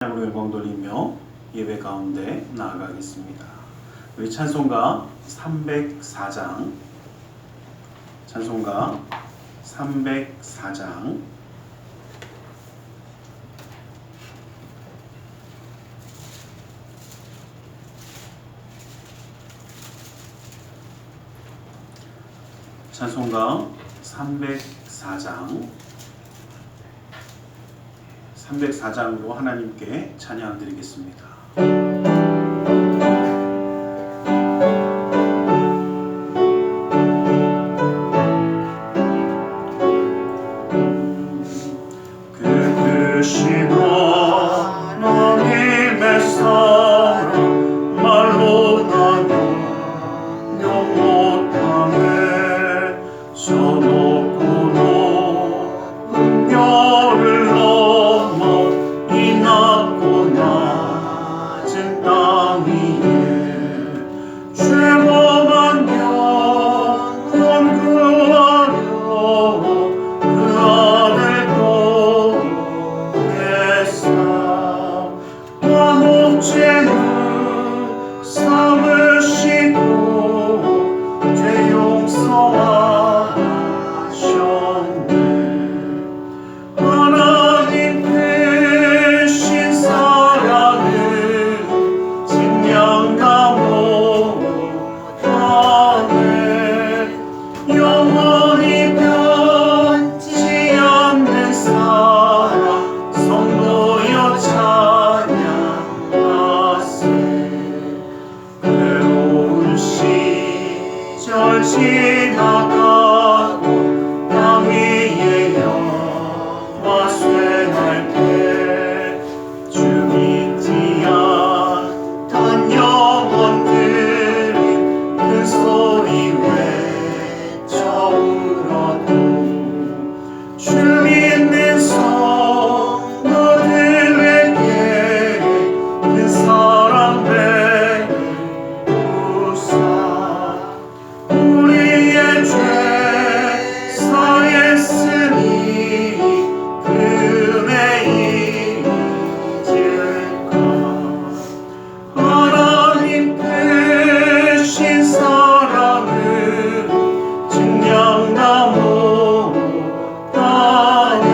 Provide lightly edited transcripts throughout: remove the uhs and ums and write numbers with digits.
으로 영광 돌리며 예배 가운데 나아가겠습니다. 우리 찬송가 304장 찬송가 304장 찬송가 304장으로 하나님께 찬양 드리겠습니다. 그 하나님의 사랑 말로 나누며 못하네. 저 높고 높은 별을 넘어 이 낮고 낮은 땅 위에 죄범한 영혼 구하려 그 아들 보냈사. 화목제는 삼으시고 죄 용서하셨네. 하나님 대신 사랑은 증량다 못하네. 영원히 변치 않는 사랑 성도여 찬양하세. 괴로운 시절 지나가고 땅 위에 영화 쇠날 때 주 믿지 않던 영혼들이 큰 소리 외쳐 울어도 주 믿는 성도들에게 큰 사랑 베푸사. 우리의 죄 사했으니 금에 잊을까. 하나님 대신 사랑은 증량다 못하네.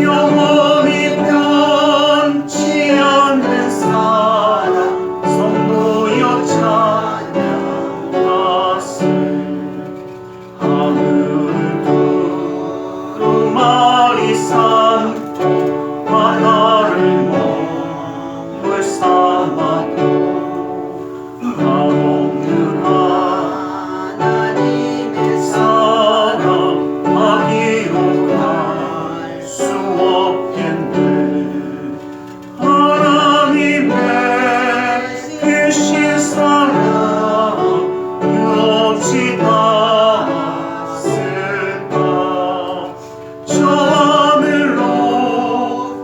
영원히 변치 않는 사랑 성도여 찬양하세. 하늘을 두루마리 삼고 바다를 몸을 삼아도 한없는 하나님의 사랑 아니로 갈 수 없겠네. 하나님의 크신 사랑 끝없이 닿았을까. 저 하늘로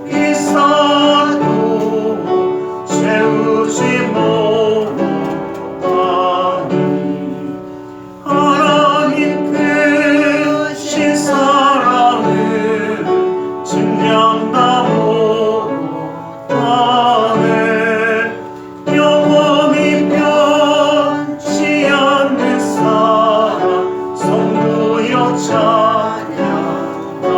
이사도 채우지 못하니. 하나님 크신 사랑은 증량다 못하네. 영원히 변치 않는 사랑 성도여 찬양하세.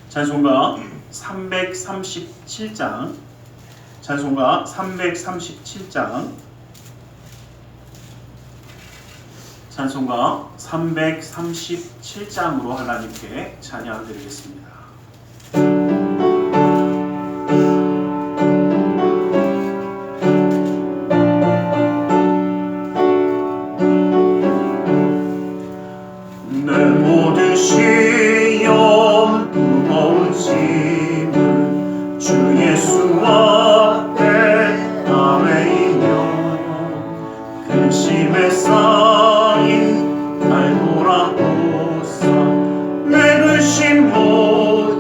찬송가 337장 찬송가 337장 찬송가 337장으로 하나님께 찬양 드리겠습니다. 내 모든 시험 무거운 짐을 주 예수 앞에 다 메이며 근심에 쌓인 날 돌아보사 내 근심 모두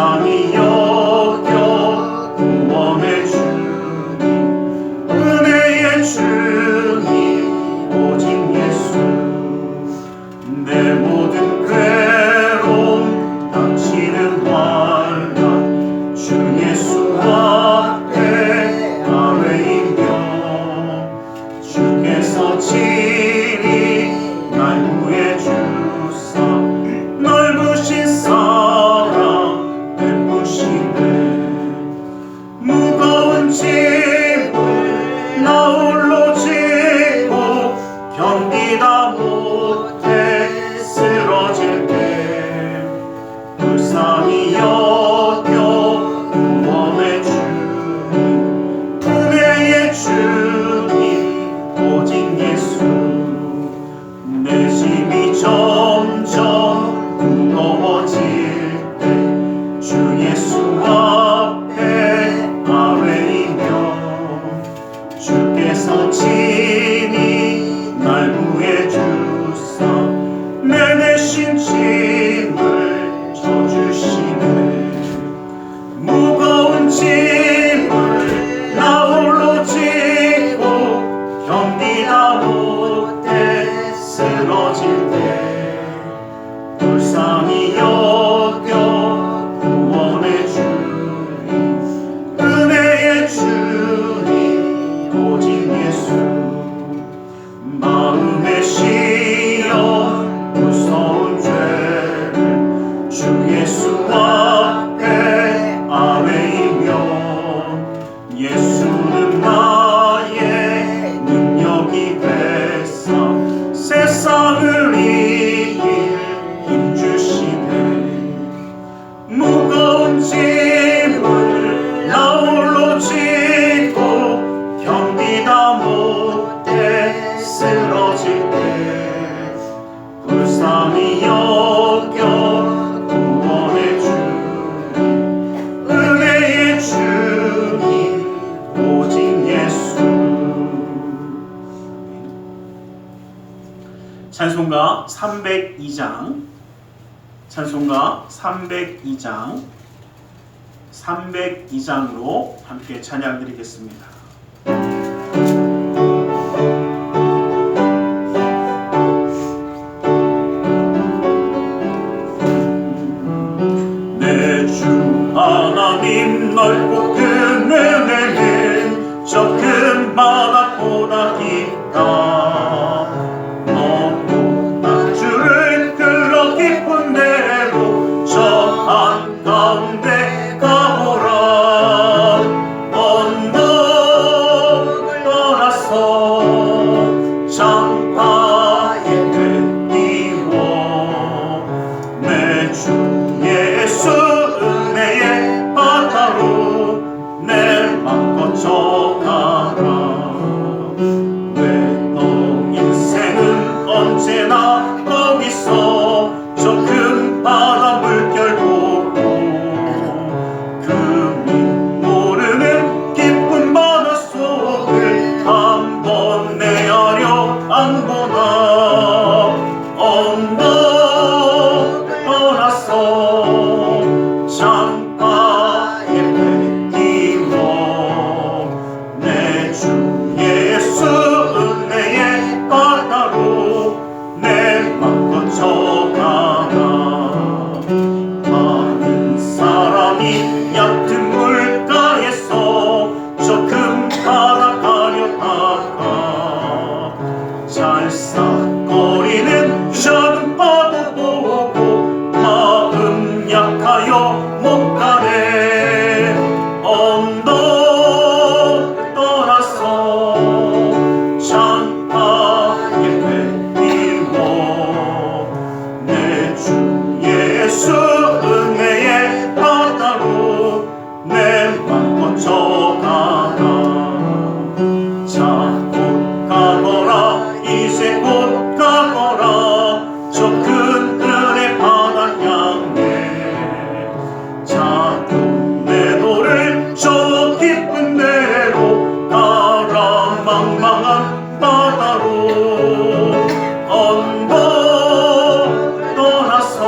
불쌍히 여겨 구원해 주님 은혜의 주님 오직 예수 내 모든 괴로움 닥치는 환난 주 예수 앞에 아뢰이며 주께서 친히 날 구해 주사 넓으신 사랑 베푸시네 무거운 짐을 나 홀로 지고 견디다 못해 쓰러질 때 불쌍히 여겨 구원해 주님 은혜의 주님 오직 예수 내 짐이 점점 무거워질 때 주 예수 앞에 아뢰이며 주께서 친히 날 구해 주사 내 내신 짐을 져주시네 무거운 짐을 나 홀로 지고 견디다 못해 쓰러질 때 불쌍히 여겨 구원해 주님 은혜의 주님 오직 예수 마음의 시험 무서운 죄를 주 예수 앞에 아뢰이며 예수는 나의 능력이 되사 세상을 이길 힘 주시네 무거운 짐을 나 홀로 지고 견디다 못해 쓰러질 때 불쌍히 여겨 구원해 주님 은혜의 주님 오직 예수 찬송가 302장 찬송가 302장으로 함께 찬양 드리겠습니다. 내 주 하나님 넓고 큰 은혜는 저 큰 바다보다 깊다 너보다 주를 흘러 깊은 대로 저 한가운데 가보라 언덕을 떠나서 장파에 뛰워 내 주 예수 은혜의 바다로 내 맘 거쳐가라 왜 너 인생은 언제나 거기서 저 큰 바다 물결 보고 금이 모르는 깊은 바다 속을 한번 내어려 안 보나 언덕을 떠나서 장바에 띄워 내 주 예수 은혜의 바다로 내 맘 거쳐가라 많은 사람이 얕은 물가에서 저 큰 바다 가려다가 잘싹거리는 작은 파도 보고 마음 약하여 못 가네 언덕 떠나서 장파에 띄워 내 주 예수 은혜의 바다로 내 맘 거쳐가라 자 곧 가거라 이제 곧 가거라 저 큰 은혜 바다 향해 자꾸 내 노를 저 깊은 데로 가라 망망한 바다로 언덕 떠나서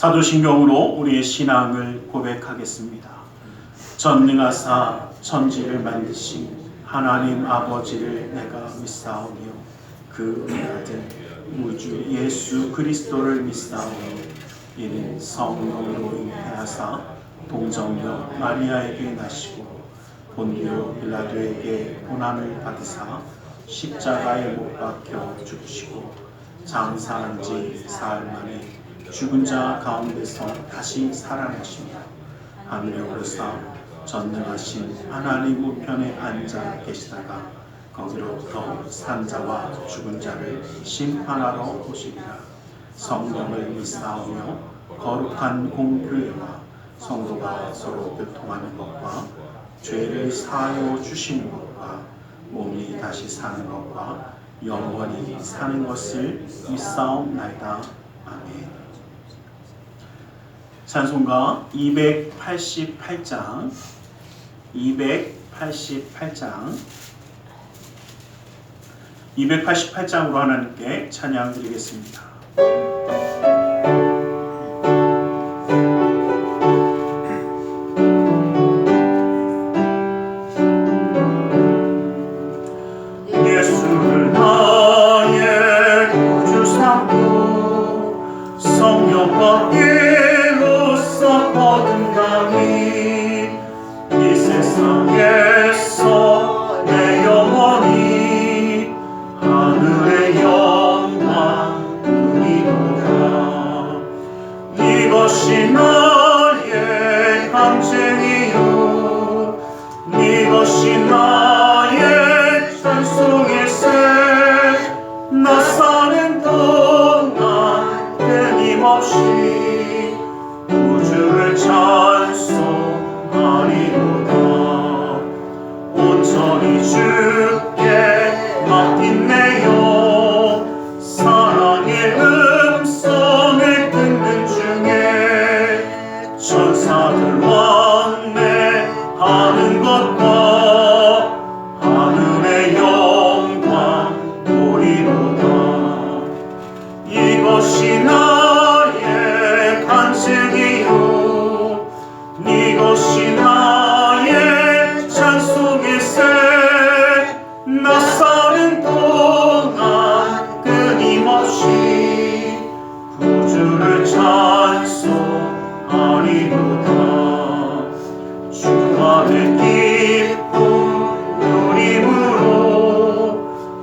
사도신경으로 우리의 신앙을 고백하겠습니다. 전능하사 천지를 만드신 하나님 아버지를 내가 믿사오며 그 아들 우주 예수 그리스도를 믿사오며 이는 성령으로 잉태하사 동정녀 마리아에게 나시고 본디오 빌라도에게 고난을 받으사 십자가에 못 박혀 죽으시고 장사한 지 사흘 만에 죽은 자 가운데서 다시 살아나시며 하늘에 오르사 전능하신 하나님 우편에 앉아 계시다가 거기로부터 산자와 죽은 자를 심판하러 오시리라. 성령을 믿사오며 거룩한 공교회와 성도가 서로 교통하는 것과 죄를 사하여 주시는 것과 몸이 다시 사는 것과 영원히 사는 것을 믿사옵나이다. 아멘. 찬송가 288장 288장으로 하나님께 찬양 드리겠습니다. 예수를 나의 구주 삼고 성령과 예로서 거듭나니 이 세상에서 내 영혼이 하늘의 영광 누리도다. 이것이 나의 간증이요 이것이 나의 찬송일세. 나 사는 동안 끊임없이 우주를 찬송하리로다. 온전히 주께 맡긴 내 영 사랑의 음성을 듣는 중에 천사들 왕래하는 것과 하늘의 영광 보리로다. 이것이 나의 간증이요 이것이 나의 찬송일세. 나 사는 동안 끊임없이 구주를 찬송하리로다. 주 안에 기쁨 누림으로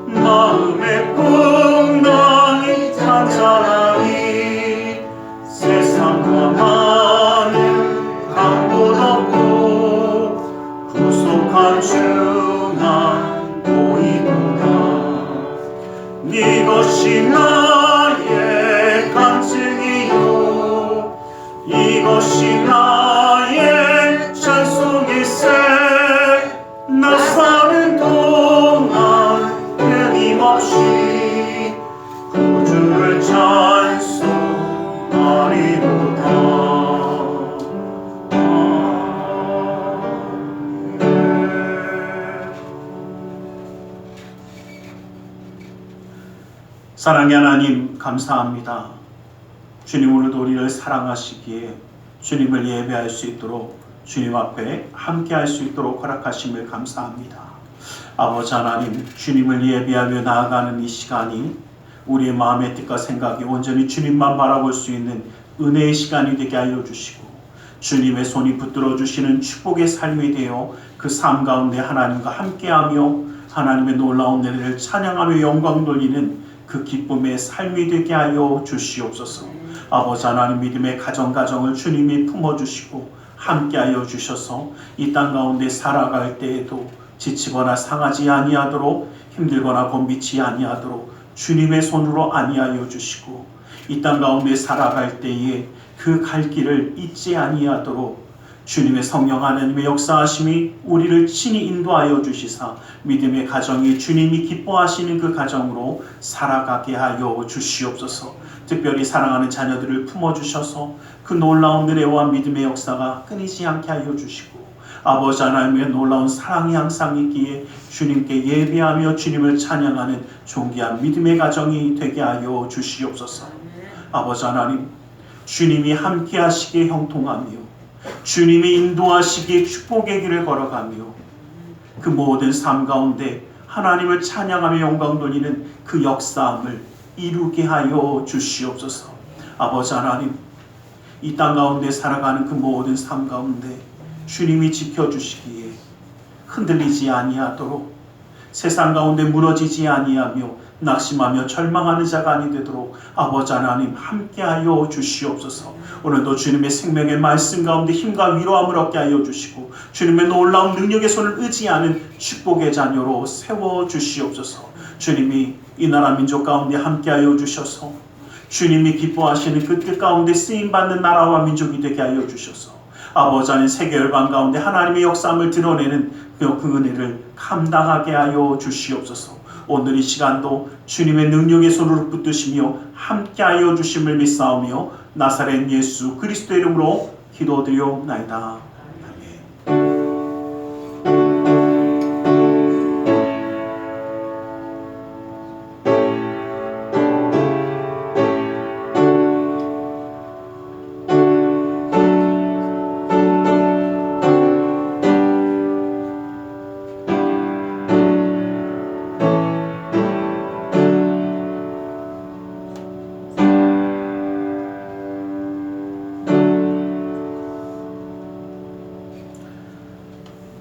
마음의 풍랑이 잔잔하니 세상과 많은 강도 덮고 구속한 주만 보이도다. 이것이 나의 간증이요 이것이 나의 찬송일세. 나 사는 동안 끊임없이 구주를 찬송하리로다. 사랑의 하나님 감사합니다. 주님 오늘도 우리를 사랑하시기에 주님을 예배할 수 있도록 주님 앞에 함께할 수 있도록 허락하심을 감사합니다. 아버지 하나님, 주님을 예배하며 나아가는 이 시간이 우리의 마음의 뜻과 생각이 온전히 주님만 바라볼 수 있는 은혜의 시간이 되게 하여 주시고 주님의 손이 붙들어 주시는 축복의 삶이 되어 그 삶 가운데 하나님과 함께하며 하나님의 놀라운 은혜를 찬양하며 영광 돌리는 그 기쁨의 삶이 되게 하여 주시옵소서. 아버지 하나님, 믿음의 가정을 주님이 품어주시고 함께하여 주셔서 이 땅 가운데 살아갈 때에도 지치거나 상하지 아니하도록 힘들거나 곤비치 아니하도록 주님의 손으로 안위하여 주시고 이 땅 가운데 살아갈 때에 그 갈 길을 잊지 아니하도록 주님의 성령 하나님의 역사하심이 우리를 친히 인도하여 주시사 믿음의 가정이 주님이 기뻐하시는 그 가정으로 살아가게 하여 주시옵소서. 특별히 사랑하는 자녀들을 품어주셔서 그 놀라운 은혜와 믿음의 역사가 끊이지 않게 하여 주시고 아버지 하나님의 놀라운 사랑이 항상 있기에 주님께 예배하며 주님을 찬양하는 존귀한 믿음의 가정이 되게 하여 주시옵소서. 아버지 하나님, 주님이 함께 하시기에 형통하며 주님이 인도하시기에 축복의 길을 걸어가며 그 모든 삶 가운데 하나님을 찬양하며 영광 돌리는 그 역사함을 이루게 하여 주시옵소서. 아버지 하나님, 이 땅 가운데 살아가는 그 모든 삶 가운데 주님이 지켜주시기에 흔들리지 아니하도록, 세상 가운데 무너지지 아니하며 낙심하며 절망하는 자가 아니 되도록 아버지 하나님 함께하여 주시옵소서. 오늘도 주님의 생명의 말씀 가운데 힘과 위로함을 얻게 하여 주시고 주님의 놀라운 능력의 손을 의지하는 축복의 자녀로 세워주시옵소서. 주님이 이 나라 민족 가운데 함께하여 주셔서 주님이 기뻐하시는 그 뜻 가운데 쓰임받는 나라와 민족이 되게 하여 주셔서 아버지 하나님 세계 열방 가운데 하나님의 역사함을 드러내는 그 은혜를 감당하게 하여 주시옵소서. 오늘 이 시간도 주님의 능력의 손으로 붙드시며 함께하여 주심을 믿사오며 나사렛 예수 그리스도의 이름으로 기도드리옵나이다. 아멘.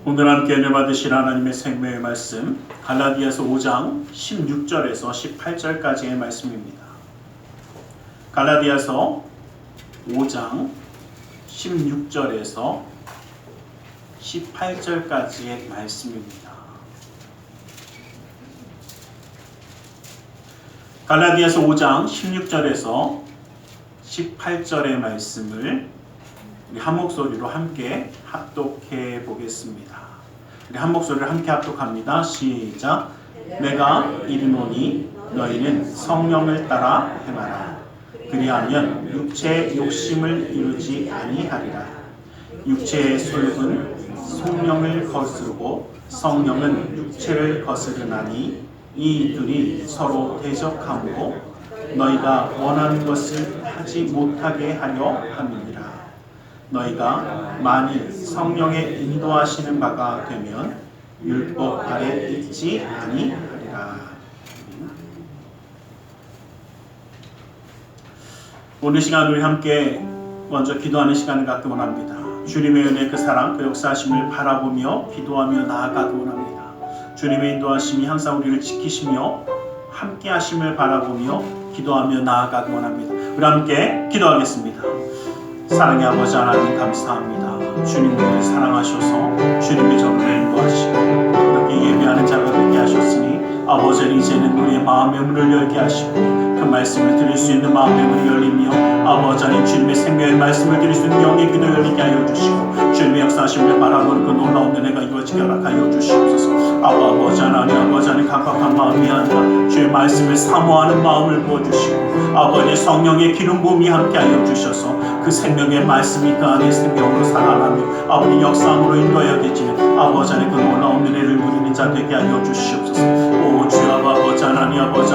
오늘 함께 은혜 받으실 하나님의 생명의 말씀 갈라디아서 5장 16절에서 18절까지의 말씀입니다. 갈라디아서 5장 16절에서 18절까지의 말씀입니다. 갈라디아서 5장 16절에서 18절의 말씀을 우리 한 목소리로 함께 합독해 보겠습니다. 우리 한 목소리를 함께 합독합니다. 시작. 내가 이르노니 너희는 성령을 따라 행하라. 그리하면 육체의 욕심을 이루지 아니하리라. 육체의 소욕은 성령을 거스르고 성령은 육체를 거스르나니 이 둘이 서로 대적하므로 너희가 원하는 것을 하지 못하게 하려 함이니라. 너희가 만일 성령의 인도하시는 바가 되면 율법 아래 있지 아니하리라. 오늘 시간 우리 함께 먼저 기도하는 시간을 갖기 원합니다. 주님의 은혜 그 사랑 그 역사하심을 바라보며 기도하며 나아가기 원합니다. 주님의 인도하심이 항상 우리를 지키시며 함께 하심을 바라보며 기도하며 나아가기 원합니다. 우리 함께 기도하겠습니다. 사랑의 아버지 하나님 감사합니다. 주님 우리를 사랑하셔서 주님의 전부를 인도하시고 이렇게 예배하는 자가 되게 하셨으니 아버지는 이제는 우리의 마음의 문을 열게 하시고 그 말씀을 들을 수 있는 마음의 문이 열리며 아버지는 주님의 생명의 말씀을 들을 수 있는 영의 귀도 열리게 하여 주시고 주님의 역사하심을 바라보는 그 놀라운 은혜가 이루어지게 허락하여 주시옵소서. 아버지 하나님 각박한 마음이 아니라 주의 말씀을 사모하는 마음을 부어주시고 아버지의 성령의 기름 부음이 함께하여 주셔서 그 생명의 말씀이 그 안에 생명으로 살아나며 아버지 역사함으로 인도하여 계시는 아버지 하나님 그 놀라운 은혜를 누리는 자 되게 하여 주시옵소서. 오 주여 아버지 하나님 아버지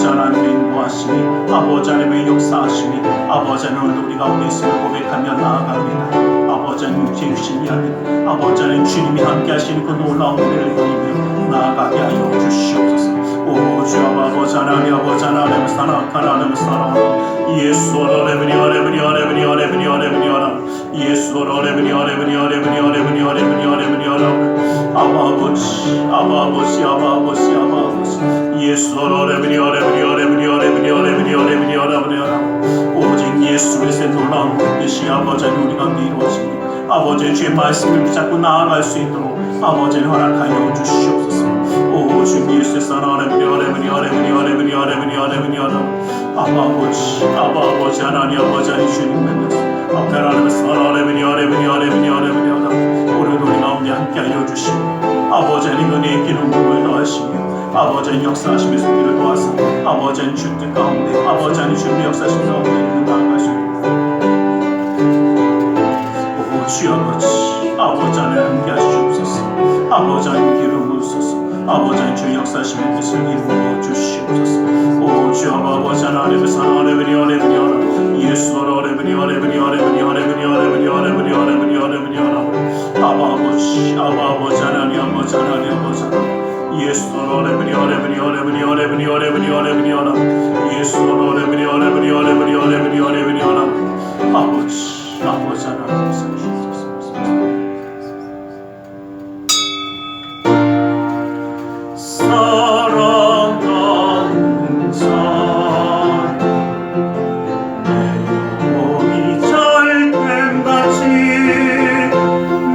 하나님의 인도하심이 아버지 하나님의 역사하심이 아버지 하나님 우리 가운데 있음을 고백하며 나아갑니다. 아버지 하나님 육체 유심이 아닌 아버지 하나님 주님이 함께 하시는 그 놀라운 은혜를 누리며 나아가게 하여 주시옵소서. 오 주여 아버지 하나님 사랑하나님 예수 어레브니 예수 어레브니 아버지 예수 어레브니 오직 예수의 놀라운 뜻이 아버지 우리 가운데 이루어지니 아버지 주의 말씀을 붙잡고 나아갈 수 있도록 아버지 허락하여 주시옵소서. 오 주님 예수의 사랑하는 아버지 하나님 아버지 주님 만나서 하나님의 사랑하는 오늘도 우리 가운데 함께하여 주시고 아버지 하나님 은혜의 기름 부음을 더하시며 아버지 하나님 역사하심의 손길을 도와서 아버지 하나님 주뜻 가운데 아버지 하나님 주님의 역사하심 가운데 나아갈 수 있도록 오 주 아버지 하나님 함께 하시옵소서. 아버지 하나님 기름 부으소서. 아버지 주 역사하시는 뜻을 이루어 주시옵소서. 오 주 아버지 하나님의 사랑하는 예수 아버지 하나님 아버지 하나님 아버지 예수 아버지 하나님 사랑하는 자 내 영혼이 잘됨같이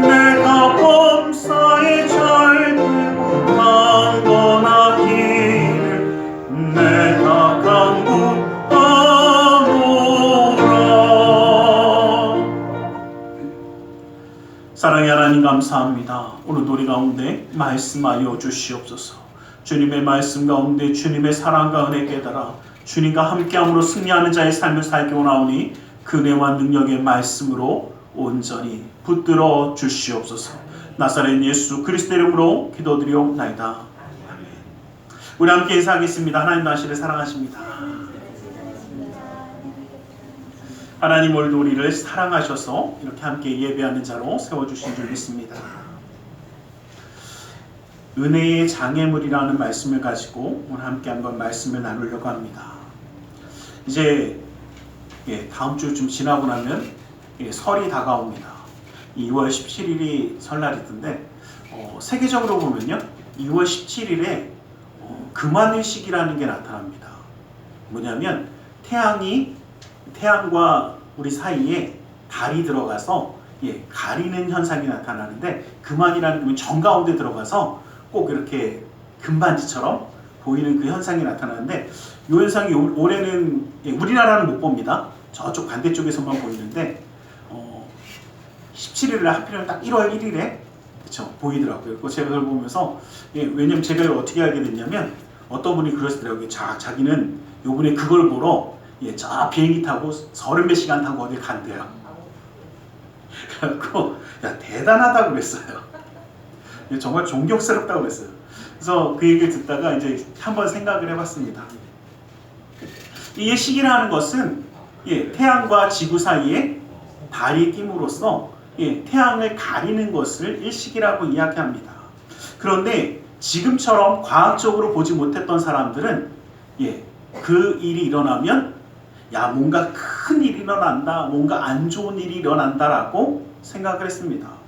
내가 범사에 잘되고 강건하기를 내가 간구하노라. 사랑의 하나님 감사합니다. 오늘 우리 가운데 말씀하여 주시옵소서. 주님의 말씀 가운데 주님의 사랑과 은혜 깨달아 주님과 함께함으로 승리하는 자의 삶을 살게 원하오니 그 은혜와 능력의 말씀으로 온전히 붙들어 주시옵소서. 나사렛 예수 그리스도 이름으로 기도드리옵나이다. 아멘. 우리 함께 인사하겠습니다. 하나님 당신을 사랑하십니다. 하나님 오늘도 우리를 사랑하셔서 이렇게 함께 예배하는 자로 세워주신 줄 믿습니다. 은혜의 장애물이라는 말씀을 가지고 오늘 함께 한번 말씀을 나누려고 합니다. 이제 다음 주 좀 지나고 나면 설이 다가옵니다. 2월 17일이 설날이던데 세계적으로 보면요 2월 17일에 금환의식이라는 게 나타납니다. 뭐냐면 태양과 우리 사이에 달이 들어가서 가리는 현상이 나타나는데 금환이라는 건 정가운데 들어가서 꼭 이렇게 금반지처럼 보이는 그 현상이 나타나는데 이 현상이 올해는 우리나라는 못 봅니다. 저쪽 반대쪽에서만 보이는데 17일날 하필이면 딱 1월 1일에 그쵸 보이더라고요. 그래서 제가 그걸 보면서 왜냐면 제가 이걸 어떻게 알게 됐냐면 어떤 분이 그러시더라고요. 자기는 요번에 그걸 보러 저 비행기 타고 30몇 시간 타고 어딜 간대요. 그래갖고 야 대단하다고 그랬어요. 정말 존경스럽다고 그랬어요. 그래서 그 얘기를 듣다가 이제 한번 생각을 해봤습니다. 이 시기라는 것은 태양과 지구 사이에 달이 낌으로써 태양을 가리는 것을 일식이라고 이야기합니다. 그런데 지금처럼 과학적으로 보지 못했던 사람들은 그 일이 일어나면 뭔가 큰 일이 일어난다, 뭔가 안 좋은 일이 일어난다라고 생각을 했습니다.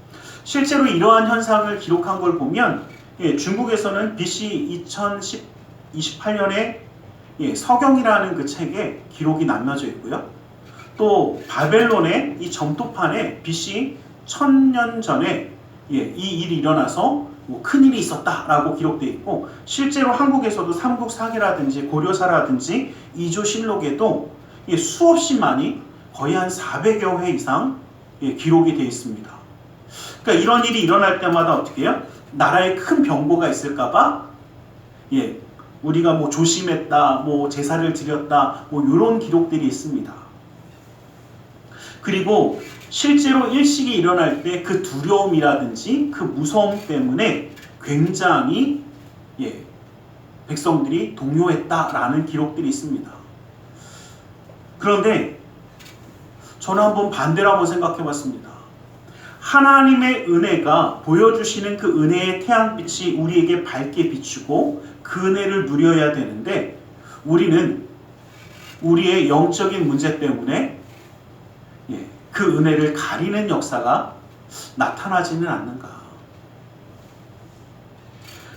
실제로 이러한 현상을 기록한 걸 보면 중국에서는 BC 2028년에 서경이라는 그 책에 기록이 남겨져 있고요. 또 바벨론의 이 점토판에 BC 1000년 전에 이 일이 일어나서 큰일이 있었다라고 기록되어 있고 실제로 한국에서도 삼국사기라든지 고려사라든지 이조실록에도 수없이 많이 거의 한 400여 회 이상 기록이 되어 있습니다. 그러니까 이런 일이 일어날 때마다 어떻게 해요? 나라에 큰 병고가 있을까봐 우리가 조심했다, 제사를 드렸다, 이런 기록들이 있습니다. 그리고 실제로 일식이 일어날 때 그 두려움이라든지 그 무서움 때문에 굉장히 백성들이 동요했다라는 기록들이 있습니다. 그런데 저는 한번 반대로 한번 생각해 봤습니다. 하나님의 은혜가 보여주시는 그 은혜의 태양빛이 우리에게 밝게 비추고 그 은혜를 누려야 되는데 우리는 우리의 영적인 문제 때문에 그 은혜를 가리는 역사가 나타나지는 않는가.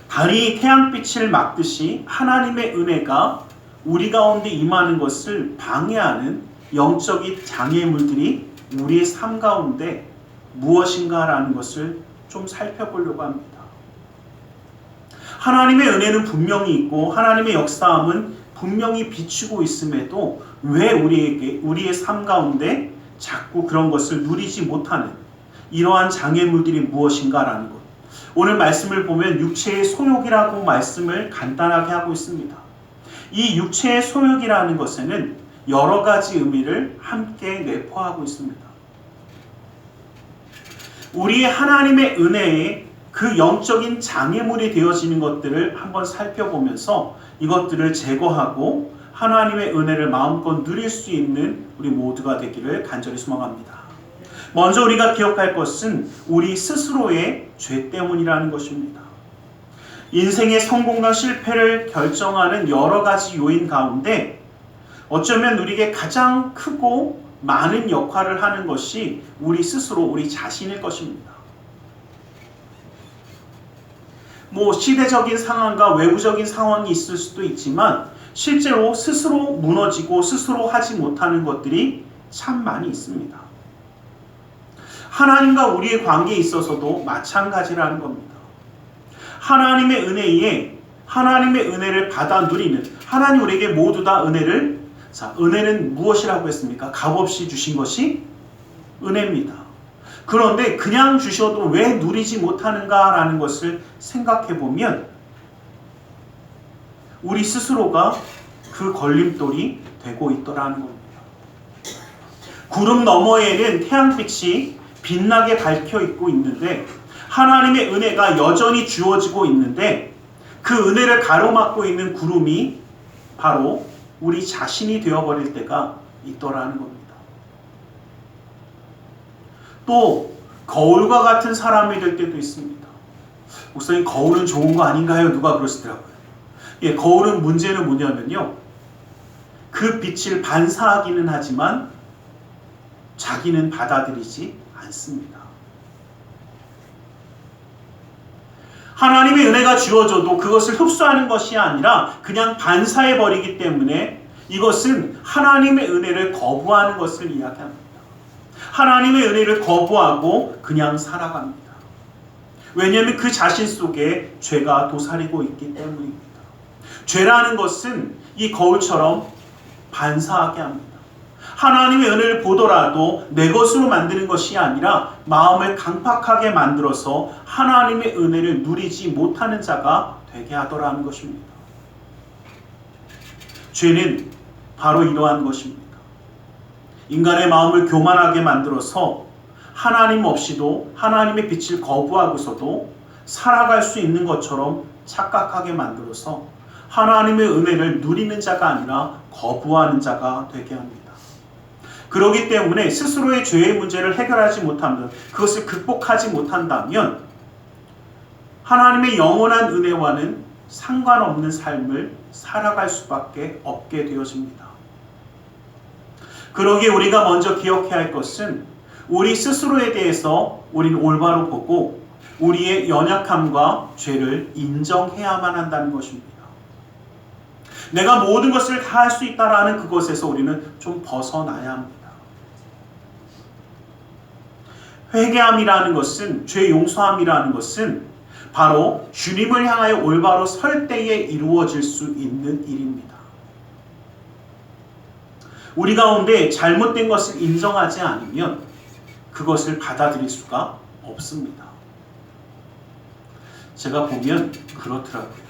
달이 태양빛을 막듯이 하나님의 은혜가 우리 가운데 임하는 것을 방해하는 영적인 장애물들이 우리의 삶 가운데 무엇인가라는 것을 좀 살펴보려고 합니다. 하나님의 은혜는 분명히 있고 하나님의 역사함은 분명히 비추고 있음에도 왜 우리의 삶 가운데 자꾸 그런 것을 누리지 못하는 이러한 장애물들이 무엇인가라는 것. 오늘 말씀을 보면 육체의 소욕이라고 말씀을 간단하게 하고 있습니다. 이 육체의 소욕이라는 것에는 여러 가지 의미를 함께 내포하고 있습니다. 우리의 하나님의 은혜의 그 영적인 장애물이 되어지는 것들을 한번 살펴보면서 이것들을 제거하고 하나님의 은혜를 마음껏 누릴 수 있는 우리 모두가 되기를 간절히 소망합니다. 먼저 우리가 기억할 것은 우리 스스로의 죄 때문이라는 것입니다. 인생의 성공과 실패를 결정하는 여러 가지 요인 가운데 어쩌면 우리에게 가장 크고 많은 역할을 하는 것이 우리 스스로, 우리 자신일 것입니다. 시대적인 상황과 외부적인 상황이 있을 수도 있지만 실제로 스스로 무너지고 스스로 하지 못하는 것들이 참 많이 있습니다. 하나님과 우리의 관계에 있어서도 마찬가지라는 겁니다. 하나님의 은혜에 하나님의 은혜를 받아 누리는, 하나님 우리에게 모두 다 은혜는 무엇이라고 했습니까? 값없이 주신 것이 은혜입니다. 그런데 그냥 주셔도 왜 누리지 못하는가라는 것을 생각해 보면 우리 스스로가 그 걸림돌이 되고 있더라는 겁니다. 구름 너머에는 태양빛이 빛나게 밝혀 있고 있는데 하나님의 은혜가 여전히 주어지고 있는데 그 은혜를 가로막고 있는 구름이 바로 우리 자신이 되어버릴 때가 있더라는 겁니다. 또 거울과 같은 사람이 될 때도 있습니다. 목사님, 거울은 좋은 거 아닌가요? 누가 그러시더라고요. 거울은 문제는 뭐냐면요, 그 빛을 반사하기는 하지만 자기는 받아들이지 않습니다. 하나님의 은혜가 주어져도 그것을 흡수하는 것이 아니라 그냥 반사해버리기 때문에 이것은 하나님의 은혜를 거부하는 것을 이야기합니다. 하나님의 은혜를 거부하고 그냥 살아갑니다. 왜냐하면 그 자신 속에 죄가 도사리고 있기 때문입니다. 죄라는 것은 이 거울처럼 반사하게 합니다. 하나님의 은혜를 보더라도 내 것으로 만드는 것이 아니라 마음을 강팍하게 만들어서 하나님의 은혜를 누리지 못하는 자가 되게 하더라는 것입니다. 죄는 바로 이러한 것입니다. 인간의 마음을 교만하게 만들어서 하나님 없이도 하나님의 빛을 거부하고서도 살아갈 수 있는 것처럼 착각하게 만들어서 하나님의 은혜를 누리는 자가 아니라 거부하는 자가 되게 합니다. 그렇기 때문에 스스로의 죄의 문제를 해결하지 못하면, 그것을 극복하지 못한다면 하나님의 영원한 은혜와는 상관없는 삶을 살아갈 수밖에 없게 되어집니다. 그러기에 우리가 먼저 기억해야 할 것은 우리 스스로에 대해서 우리는 올바로 보고 우리의 연약함과 죄를 인정해야만 한다는 것입니다. 내가 모든 것을 다 할 수 있다라는 그것에서 우리는 좀 벗어나야 합니다. 회개함이라는 것은, 죄 용서함이라는 것은 바로 주님을 향하여 올바로 설 때에 이루어질 수 있는 일입니다. 우리 가운데 잘못된 것을 인정하지 않으면 그것을 받아들일 수가 없습니다. 제가 보면 그렇더라고요.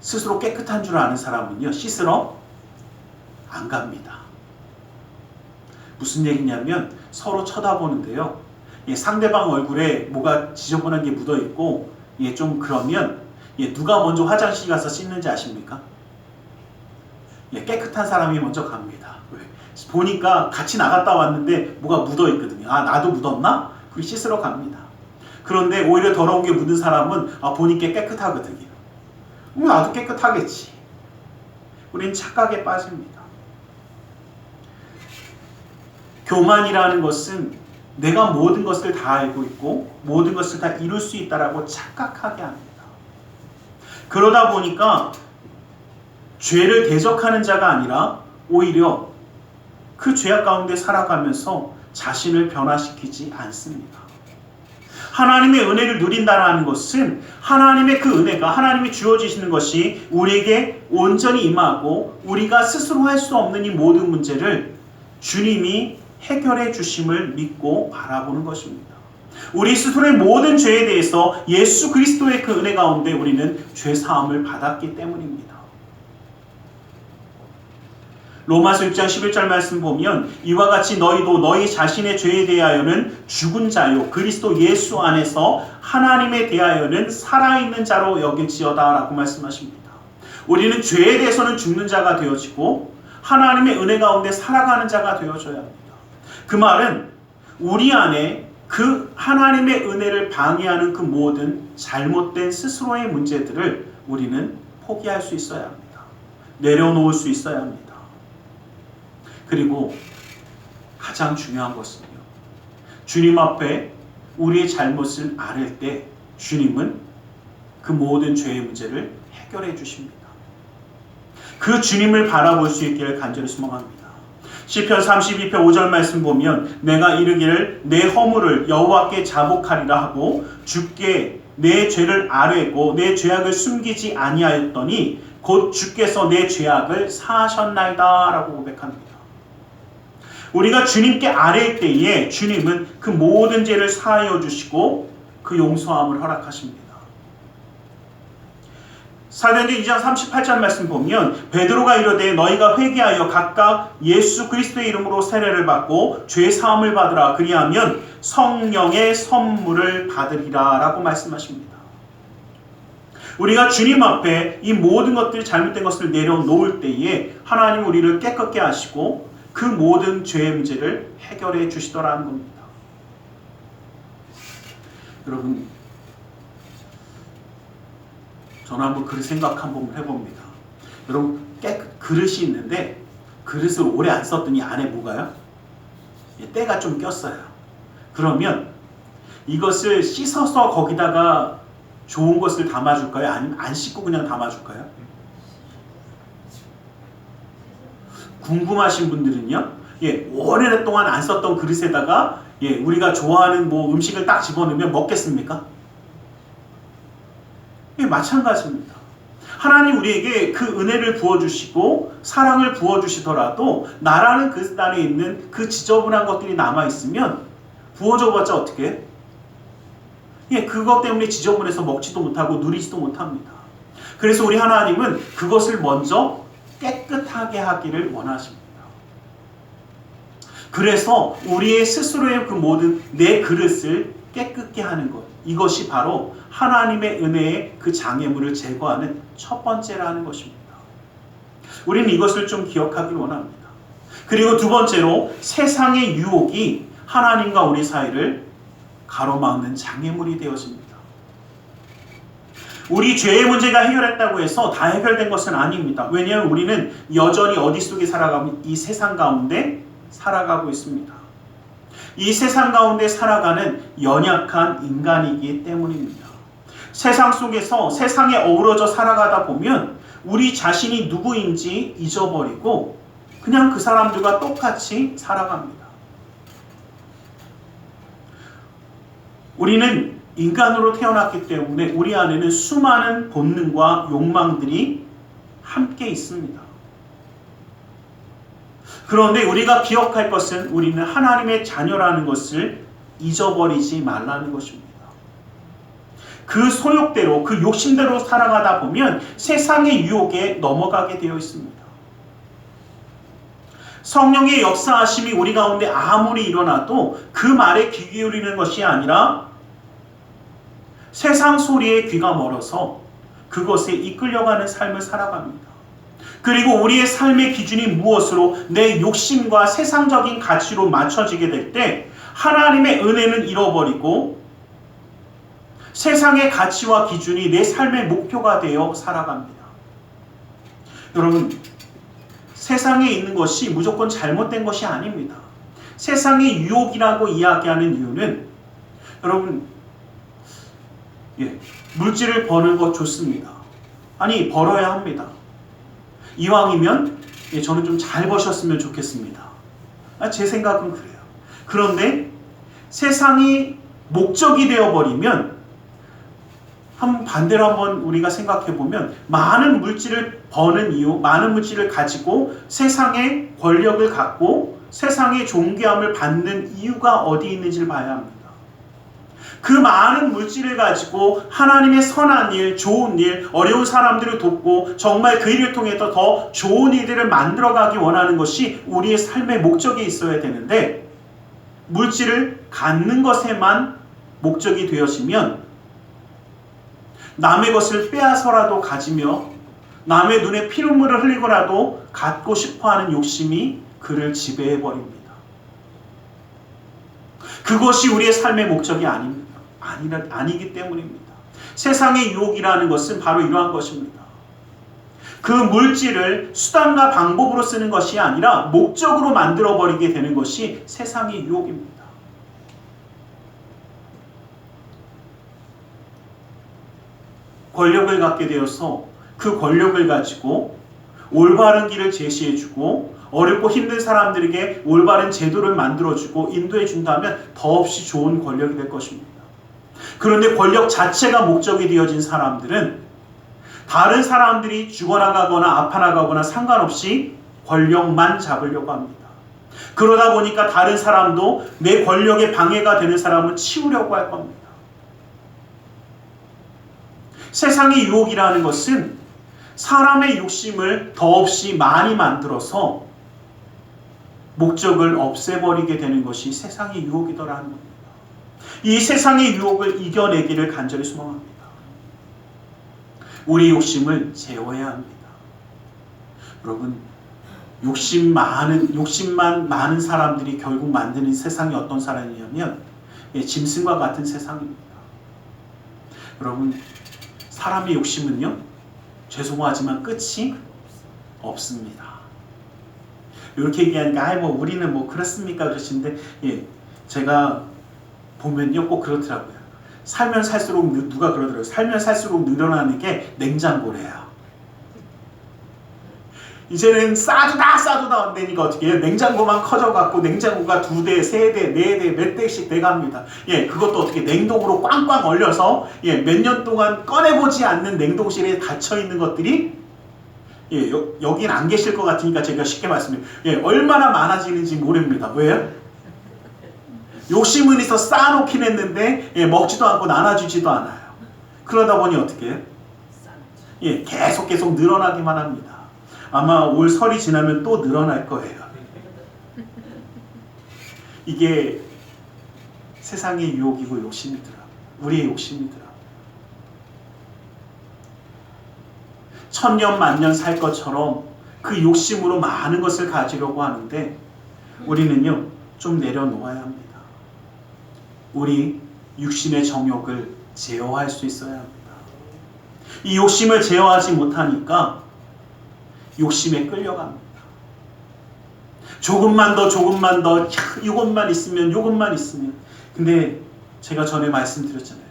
스스로 깨끗한 줄 아는 사람은요, 씻으러 안 갑니다. 무슨 얘기냐면 서로 쳐다보는데요, 상대방 얼굴에 뭐가 지저분한 게 묻어있고 좀 그러면 누가 먼저 화장실 가서 씻는지 아십니까? 깨끗한 사람이 먼저 갑니다. 왜? 보니까 같이 나갔다 왔는데 뭐가 묻어있거든요. 아, 나도 묻었나? 그리고 씻으러 갑니다. 그런데 오히려 더러운 게 묻은 사람은 보니까 깨끗하거든요. 나도 깨끗하겠지. 우린 착각에 빠집니다. 교만이라는 것은 내가 모든 것을 다 알고 있고 모든 것을 다 이룰 수 있다라고 착각하게 합니다. 그러다 보니까 죄를 대적하는 자가 아니라 오히려 그 죄악 가운데 살아가면서 자신을 변화시키지 않습니다. 하나님의 은혜를 누린다는 것은 하나님의 그 은혜가, 하나님이 주어지시는 것이 우리에게 온전히 임하고 우리가 스스로 할 수 없는 이 모든 문제를 주님이 해결해 주심을 믿고 바라보는 것입니다. 우리 스스로의 모든 죄에 대해서 예수 그리스도의 그 은혜 가운데 우리는 죄 사함을 받았기 때문입니다. 로마서 6장 11절 말씀 보면 이와 같이 너희도 너희 자신의 죄에 대하여는 죽은 자요 그리스도 예수 안에서 하나님에 대하여는 살아있는 자로 여길지어다 라고 말씀하십니다. 우리는 죄에 대해서는 죽는 자가 되어지고 하나님의 은혜 가운데 살아가는 자가 되어져야 합니다. 그 말은 우리 안에 그 하나님의 은혜를 방해하는 그 모든 잘못된 스스로의 문제들을 우리는 포기할 수 있어야 합니다. 내려놓을 수 있어야 합니다. 그리고 가장 중요한 것은요. 주님 앞에 우리의 잘못을 아뢰 때 주님은 그 모든 죄의 문제를 해결해 주십니다. 그 주님을 바라볼 수 있기를 간절히 소망합니다. 시편 32편 5절 말씀 보면 내가 이르기를 내 허물을 여호와께 자복하리라 하고 주께 내 죄를 아뢰고 내 죄악을 숨기지 아니하였더니 곧 주께서 내 죄악을 사하셨나이다 라고 고백합니다. 우리가 주님께 아뢰일 때에 주님은 그 모든 죄를 사하여 주시고 그 용서함을 허락하십니다. 사도행전 2장 38절 말씀 보면 베드로가 이르되 너희가 회개하여 각각 예수 그리스도의 이름으로 세례를 받고 죄 사함을 받으라 그리하면 성령의 선물을 받으리라 라고 말씀하십니다. 우리가 주님 앞에 이 모든 것들 잘못된 것을 내려놓을 때에 하나님 우리를 깨끗게 하시고 그 모든 죄의 문제를 해결해 주시더라는 겁니다. 여러분 저는 한번 그 생각 한번 해봅니다. 여러분 그릇이 있는데 그릇을 오래 안 썼더니 안에 뭐가요? 때가 좀 꼈어요. 그러면 이것을 씻어서 거기다가 좋은 것을 담아줄까요? 아니면 안 씻고 그냥 담아줄까요? 궁금하신 분들은요. 오랫동안 안 썼던 그릇에다가 우리가 좋아하는 음식을 딱 집어넣으면 먹겠습니까? 마찬가지입니다. 하나님 우리에게 그 은혜를 부어주시고 사랑을 부어주시더라도 나라는 그 안에 있는 그 지저분한 것들이 남아있으면 부어줘봤자 어떻게 해? 그것 때문에 지저분해서 먹지도 못하고 누리지도 못합니다. 그래서 우리 하나님은 그것을 먼저 깨끗하게 하기를 원하십니다. 그래서 우리의 스스로의 그 모든 내 그릇을 깨끗게 하는 것, 이것이 바로 하나님의 은혜의 그 장애물을 제거하는 첫 번째라는 것입니다. 우리는 이것을 좀 기억하길 원합니다. 그리고 두 번째로 세상의 유혹이 하나님과 우리 사이를 가로막는 장애물이 되어집니다. 우리 죄의 문제가 해결했다고 해서 다 해결된 것은 아닙니다. 왜냐하면 우리는 여전히 어디 속에 살아가면 이 세상 가운데 살아가고 있습니다. 이 세상 가운데 살아가는 연약한 인간이기 때문입니다. 세상 속에서 세상에 어우러져 살아가다 보면 우리 자신이 누구인지 잊어버리고 그냥 그 사람들과 똑같이 살아갑니다. 우리는 인간으로 태어났기 때문에 우리 안에는 수많은 본능과 욕망들이 함께 있습니다. 그런데 우리가 기억할 것은 우리는 하나님의 자녀라는 것을 잊어버리지 말라는 것입니다. 그 소욕대로, 그 욕심대로 살아가다 보면 세상의 유혹에 넘어가게 되어 있습니다. 성령의 역사하심이 우리 가운데 아무리 일어나도 그 말에 귀 기울이는 것이 아니라 세상 소리에 귀가 멀어서 그것에 이끌려가는 삶을 살아갑니다. 그리고 우리의 삶의 기준이 무엇으로 내 욕심과 세상적인 가치로 맞춰지게 될 때 하나님의 은혜는 잃어버리고 세상의 가치와 기준이 내 삶의 목표가 되어 살아갑니다. 여러분, 세상에 있는 것이 무조건 잘못된 것이 아닙니다. 세상의 유혹이라고 이야기하는 이유는 여러분, 물질을 버는 것 좋습니다. 아니, 벌어야 합니다. 이왕이면 저는 좀 잘 버셨으면 좋겠습니다. 제 생각은 그래요. 그런데 세상이 목적이 되어버리면 반대로 한번 우리가 생각해보면 많은 물질을 버는 이유, 많은 물질을 가지고 세상의 권력을 갖고 세상의 존귀함을 받는 이유가 어디 있는지를 봐야 합니다. 그 많은 물질을 가지고 하나님의 선한 일, 좋은 일, 어려운 사람들을 돕고 정말 그 일을 통해서 더 좋은 일들을 만들어가기 원하는 것이 우리의 삶의 목적이 있어야 되는데, 물질을 갖는 것에만 목적이 되어지면 남의 것을 빼앗아서라도 가지며 남의 눈에 피눈물을 흘리고라도 갖고 싶어하는 욕심이 그를 지배해버립니다. 그것이 우리의 삶의 목적이 아니기 때문입니다. 세상의 유혹이라는 것은 바로 이러한 것입니다. 그 물질을 수단과 방법으로 쓰는 것이 아니라 목적으로 만들어버리게 되는 것이 세상의 유혹입니다. 권력을 갖게 되어서 그 권력을 가지고 올바른 길을 제시해주고 어렵고 힘든 사람들에게 올바른 제도를 만들어주고 인도해준다면 더없이 좋은 권력이 될 것입니다. 그런데 권력 자체가 목적이 되어진 사람들은 다른 사람들이 죽어나가거나 아파나가거나 상관없이 권력만 잡으려고 합니다. 그러다 보니까 다른 사람도 내 권력에 방해가 되는 사람은 치우려고 할 겁니다. 세상의 유혹이라는 것은 사람의 욕심을 더없이 많이 만들어서 목적을 없애버리게 되는 것이 세상의 유혹이더라는 겁니다. 이 세상의 유혹을 이겨내기를 간절히 소망합니다. 우리 욕심을 제어해야 합니다. 여러분, 욕심만 많은 사람들이 결국 만드는 세상이 어떤 사람이냐면 짐승과 같은 세상입니다. 여러분, 사람의 욕심은요, 죄송하지만 끝이 없습니다. 이렇게 얘기하니까 우리는 그렇습니까? 그러시는데, 제가 보면요, 꼭 그렇더라고요. 살면 살수록 누가 그러더라고요. 살면 살수록 늘어나는 게 냉장고래요. 이제는 싸주다 안 되니까 어떻게 해요? 냉장고만 커져갖고 냉장고가 2대, 3대, 4대, 몇 대씩 돼갑니다. 그것도 어떻게 냉동으로 꽝꽝 얼려서 몇 년 동안 꺼내보지 않는 냉동실에 갇혀있는 것들이 여긴 안 계실 것 같으니까 제가 쉽게 말씀드려요. 얼마나 많아지는지 모릅니다. 왜요? 욕심은 있어 쌓아놓긴 했는데 먹지도 않고 나눠주지도 않아요. 그러다 보니 어떻게 해요? 계속 늘어나기만 합니다. 아마 올 설이 지나면 또 늘어날 거예요. 이게 세상의 유혹이고 욕심이더라. 우리의 욕심이더라. 천년 만년 살 것처럼 그 욕심으로 많은 것을 가지려고 하는데 우리는요, 좀 내려놓아야 합니다. 우리 육신의 정욕을 제어할 수 있어야 합니다. 이 욕심을 제어하지 못하니까 욕심에 끌려갑니다. 조금만 더 이것만 있으면 근데 제가 전에 말씀드렸잖아요.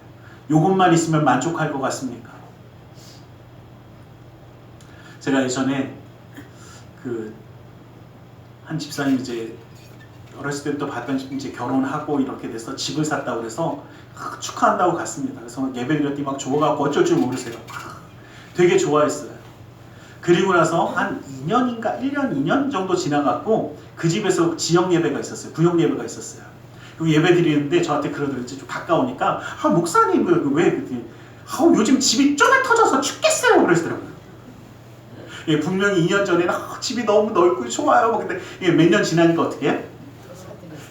이것만 있으면 만족할 것 같습니까? 제가 예전에 한 집사님 어렸을 때부터 봤던 이제 결혼하고 이렇게 돼서 집을 샀다고 그래서 축하한다고 갔습니다. 그래서 예배드렸더니 막 좋아갖고 어쩔 줄 모르세요. 되게 좋아했어요. 그리고 나서 한 2년인가 1년, 2년 정도 지나갔고 그 집에서 지역 예배가 있었어요. 구역 예배가 있었어요. 그 예배 드리는데 저한테 그러더라고요. 좀 가까우니까 목사님 왜 그랬더니 요즘 집이 쪼개터져서 죽겠어요 그러시더라고요. 분명히 2년 전에는 집이 너무 넓고 좋아요. 근데 몇 년 지나니까 어떻게 해요?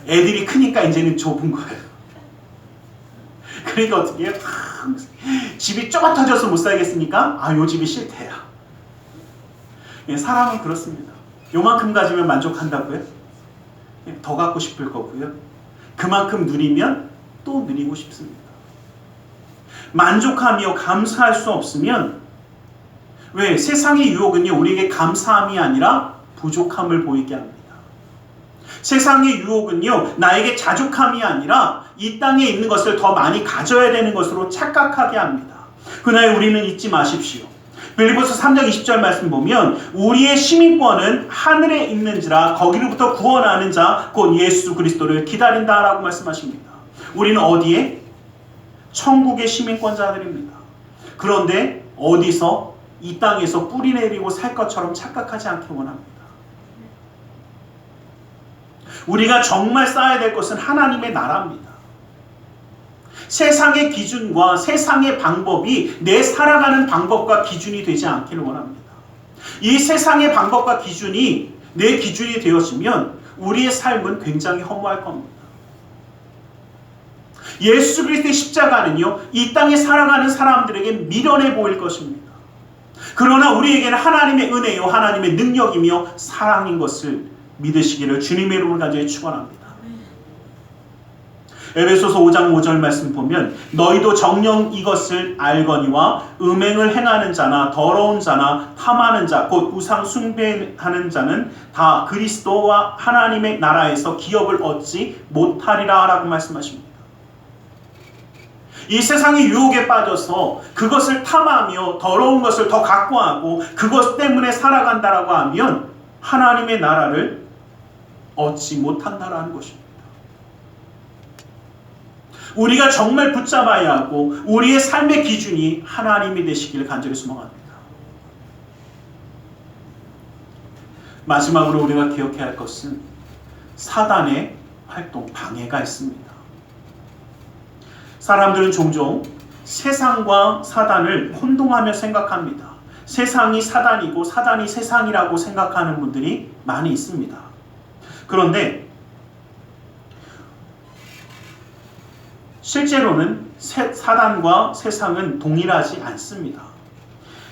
애들이 크니까 이제는 좁은 거예요. 그러니까 어떻게 해요? 집이 좁아터져서 못 살겠으니까 요 집이 싫대요. 사람은 그렇습니다. 요만큼 가지면 만족한다고요? 더 갖고 싶을 거고요. 그만큼 누리면 또 누리고 싶습니다. 만족하며 감사할 수 없으면 왜? 세상의 유혹은요, 우리에게 감사함이 아니라 부족함을 보이게 합니다. 세상의 유혹은요, 나에게 자족함이 아니라 이 땅에 있는 것을 더 많이 가져야 되는 것으로 착각하게 합니다. 그러나 우리는 잊지 마십시오. 빌립보서 3장 20절 말씀 보면 우리의 시민권은 하늘에 있는지라 거기로부터 구원하는 자 곧 예수 그리스도를 기다린다라고 말씀하십니다. 우리는 어디에? 천국의 시민권자들입니다. 그런데 어디서? 이 땅에서 뿌리 내리고 살 것처럼 착각하지 않기 원합니다. 우리가 정말 쌓아야 될 것은 하나님의 나라입니다. 세상의 기준과 세상의 방법이 내 살아가는 방법과 기준이 되지 않기를 원합니다. 이 세상의 방법과 기준이 내 기준이 되었으면 우리의 삶은 굉장히 허무할 겁니다. 예수 그리스도의 십자가는요, 이 땅에 살아가는 사람들에게 미련해 보일 것입니다. 그러나 우리에게는 하나님의 은혜요, 하나님의 능력이며 사랑인 것을 믿으시기를 주님의 이름으로 간절히 축원합니다. 에베소서 5장 5절 말씀 보면 너희도 정녕 이것을 알거니와 음행을 행하는 자나 더러운 자나 탐하는 자 곧 우상 숭배하는 자는 다 그리스도와 하나님의 나라에서 기업을 얻지 못하리라 라고 말씀하십니다. 이 세상의 유혹에 빠져서 그것을 탐하며 더러운 것을 더 갖고하고 그것 때문에 살아간다라고 하면 하나님의 나라를 얻지 못한다라는 것입니다. 우리가 정말 붙잡아야 하고 우리의 삶의 기준이 하나님이 되시기를 간절히 소망합니다. 마지막으로 우리가 기억해야 할 것은 사단의 활동, 방해가 있습니다. 사람들은 종종 세상과 사단을 혼동하며 생각합니다. 세상이 사단이고 사단이 세상이라고 생각하는 분들이 많이 있습니다. 그런데 실제로는 사단과 세상은 동일하지 않습니다.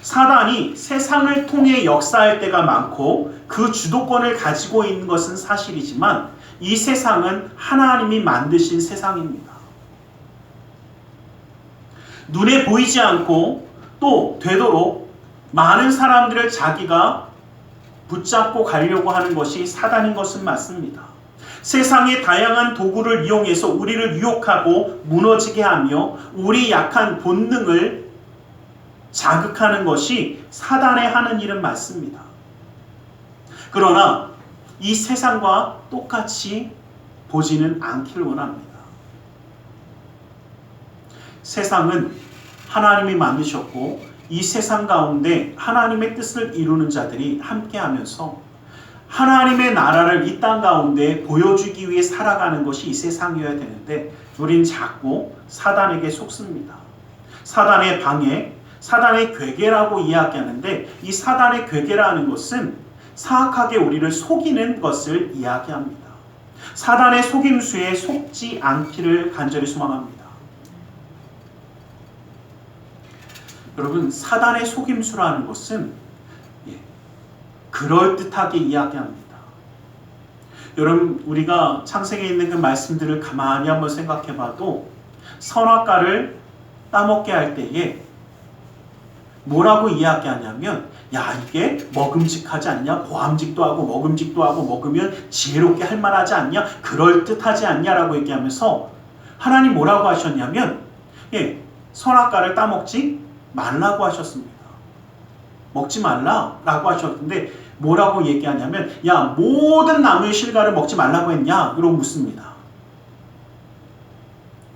사단이 세상을 통해 역사할 때가 많고 그 주도권을 가지고 있는 것은 사실이지만 이 세상은 하나님이 만드신 세상입니다. 눈에 보이지 않고 또 되도록 많은 사람들을 자기가 붙잡고 가려고 하는 것이 사단인 것은 맞습니다. 세상의 다양한 도구를 이용해서 우리를 유혹하고 무너지게 하며 우리 약한 본능을 자극하는 것이 사단의 하는 일은 맞습니다. 그러나 이 세상과 똑같이 보지는 않기를 원합니다. 세상은 하나님이 만드셨고 이 세상 가운데 하나님의 뜻을 이루는 자들이 함께하면서 하나님의 나라를 이 땅 가운데 보여주기 위해 살아가는 것이 이 세상이어야 되는데 우린 자꾸 사단에게 속습니다. 사단의 방해, 사단의 괴계라고 이야기하는데 이 사단의 괴계라는 것은 사악하게 우리를 속이는 것을 이야기합니다. 사단의 속임수에 속지 않기를 간절히 소망합니다. 여러분, 사단의 속임수라는 것은 그럴듯하게 이야기합니다. 여러분, 우리가 창세기에 있는 그 말씀들을 가만히 한번 생각해 봐도 선악과를 따먹게 할 때에 뭐라고 이야기하냐면 야, 이게 먹음직하지 않냐? 보암직도 하고 먹음직도 하고 먹으면 지혜롭게 할 만하지 않냐? 그럴듯하지 않냐라고 얘기하면서 하나님 뭐라고 하셨냐면 선악과를 따먹지 말라고 하셨습니다. 먹지 말라라고 하셨는데 뭐라고 얘기하냐면 야, 모든 나무의 실과를 먹지 말라고 했냐? 이러고 묻습니다.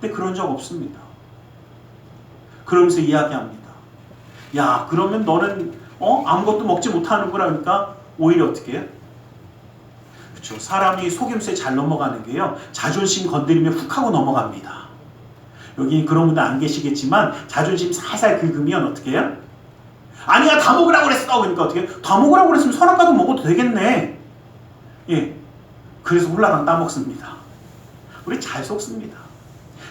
근데 그런 적 없습니다. 그러면서 이야기합니다. 야, 그러면 너는 아무것도 먹지 못하는구나. 그러니까 오히려 어떻게 해요? 그렇죠. 사람이 속임수에 잘 넘어가는 게요, 자존심 건드리면 훅 하고 넘어갑니다. 여기 그런 분들 안 계시겠지만 자존심 살살 긁으면 어떻게 해요? 아니야, 다 먹으라고 그랬어. 그러니까 어떻게 해요? 다 먹으라고 그랬으면 선악과도 먹어도 되겠네. 그래서 홀라당 따먹습니다. 우리 잘 속습니다.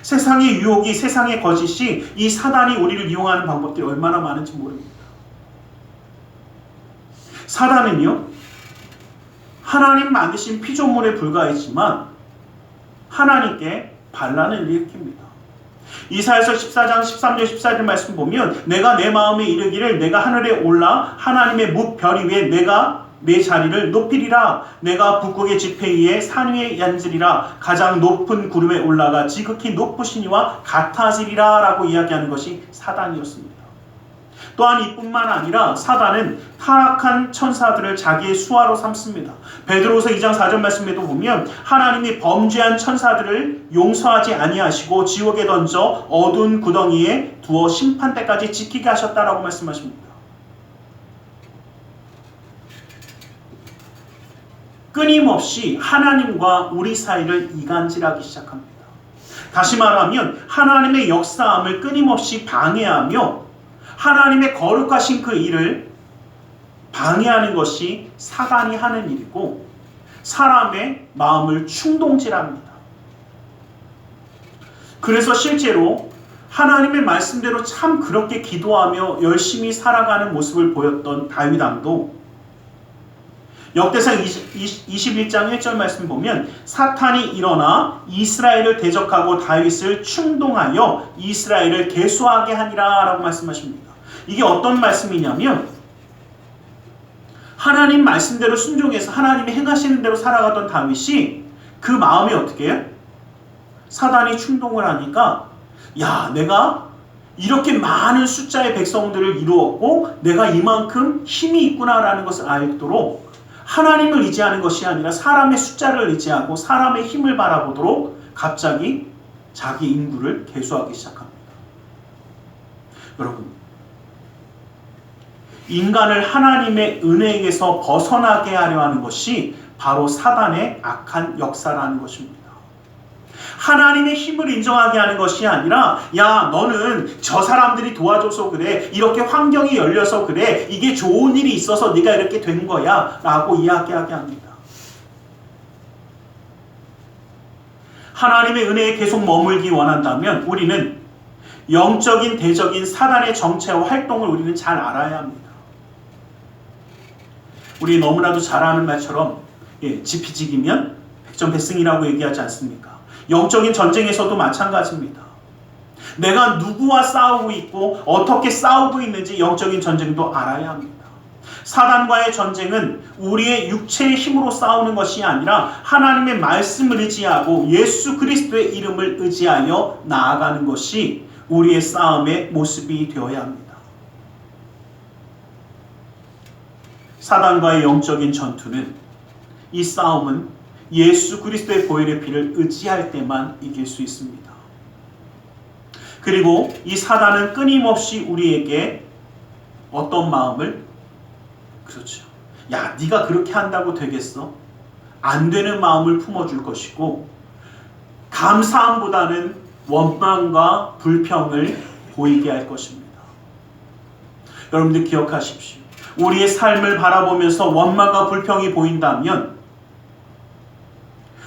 세상의 유혹이, 세상의 거짓이, 이 사단이 우리를 이용하는 방법들이 얼마나 많은지 모릅니다. 사단은요, 하나님 만드신 피조물에 불과하지만 하나님께 반란을 일으킵니다. 이사야서 14장 13절 14절 말씀 보면 내가 내 마음에 이르기를 내가 하늘에 올라 하나님의 뭇별 위에 내가 내 자리를 높이리라. 내가 북극의 지폐 위에 산 위에 앉으리라. 가장 높은 구름에 올라가 지극히 높으신 이와 같아지리라 라고 이야기하는 것이 사단이었습니다. 또한 이뿐만 아니라 사단은 타락한 천사들을 자기의 수하로 삼습니다. 베드로서 2장 4절 말씀에도 보면 하나님이 범죄한 천사들을 용서하지 아니하시고 지옥에 던져 어두운 구덩이에 두어 심판 때까지 지키게 하셨다라고 말씀하십니다. 끊임없이 하나님과 우리 사이를 이간질하기 시작합니다. 다시 말하면 하나님의 역사함을 끊임없이 방해하며 하나님의 거룩하신 그 일을 방해하는 것이 사단이 하는 일이고 사람의 마음을 충동질합니다. 그래서 실제로 하나님의 말씀대로 참 그렇게 기도하며 열심히 살아가는 모습을 보였던 다윗 왕도 역대상 21장 1절 말씀을 보면 사탄이 일어나 이스라엘을 대적하고 다윗을 충동하여 이스라엘을 계수하게 하니라 라고 말씀하십니다. 이게 어떤 말씀이냐면 하나님 말씀대로 순종해서 하나님이 행하시는 대로 살아가던 다윗이 그 마음이 어떻게 해요? 사단이 충동을 하니까 야, 내가 이렇게 많은 숫자의 백성들을 이루었고 내가 이만큼 힘이 있구나라는 것을 알도록 하나님을 의지하는 것이 아니라 사람의 숫자를 의지하고 사람의 힘을 바라보도록 갑자기 자기 인구를 계수하기 시작합니다. 여러분, 인간을 하나님의 은혜에서 벗어나게 하려 하는 것이 바로 사단의 악한 역사라는 것입니다. 하나님의 힘을 인정하게 하는 것이 아니라 야, 너는 저 사람들이 도와줘서 그래, 이렇게 환경이 열려서 그래, 이게 좋은 일이 있어서 네가 이렇게 된 거야 라고 이야기하게 합니다. 하나님의 은혜에 계속 머물기 원한다면 우리는 영적인 대적인 사단의 정체와 활동을 우리는 잘 알아야 합니다. 우리 너무나도 잘 아는 말처럼 지피지기면 백전백승이라고 얘기하지 않습니까? 영적인 전쟁에서도 마찬가지입니다. 내가 누구와 싸우고 있고 어떻게 싸우고 있는지 영적인 전쟁도 알아야 합니다. 사단과의 전쟁은 우리의 육체의 힘으로 싸우는 것이 아니라 하나님의 말씀을 의지하고 예수 그리스도의 이름을 의지하여 나아가는 것이 우리의 싸움의 모습이 되어야 합니다. 사단과의 영적인 전투는, 이 싸움은 예수 그리스도의 보혈의 피를 의지할 때만 이길 수 있습니다. 그리고 이 사단은 끊임없이 우리에게 어떤 마음을, 그렇죠, 야, 네가 그렇게 한다고 되겠어? 안 되는 마음을 품어줄 것이고, 감사함보다는 원망과 불평을 보이게 할 것입니다. 여러분들 기억하십시오. 우리의 삶을 바라보면서 원망과 불평이 보인다면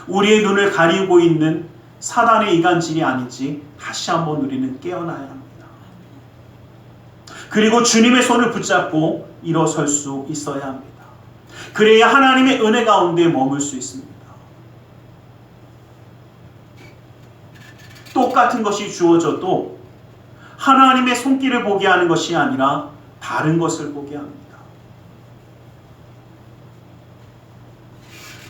우리의 눈을 가리고 있는 사단의 이간질이 아닌지 다시 한번 우리는 깨어나야 합니다. 그리고 주님의 손을 붙잡고 일어설 수 있어야 합니다. 그래야 하나님의 은혜 가운데 머물 수 있습니다. 똑같은 것이 주어져도 하나님의 손길을 보게 하는 것이 아니라 다른 것을 보게 합니다.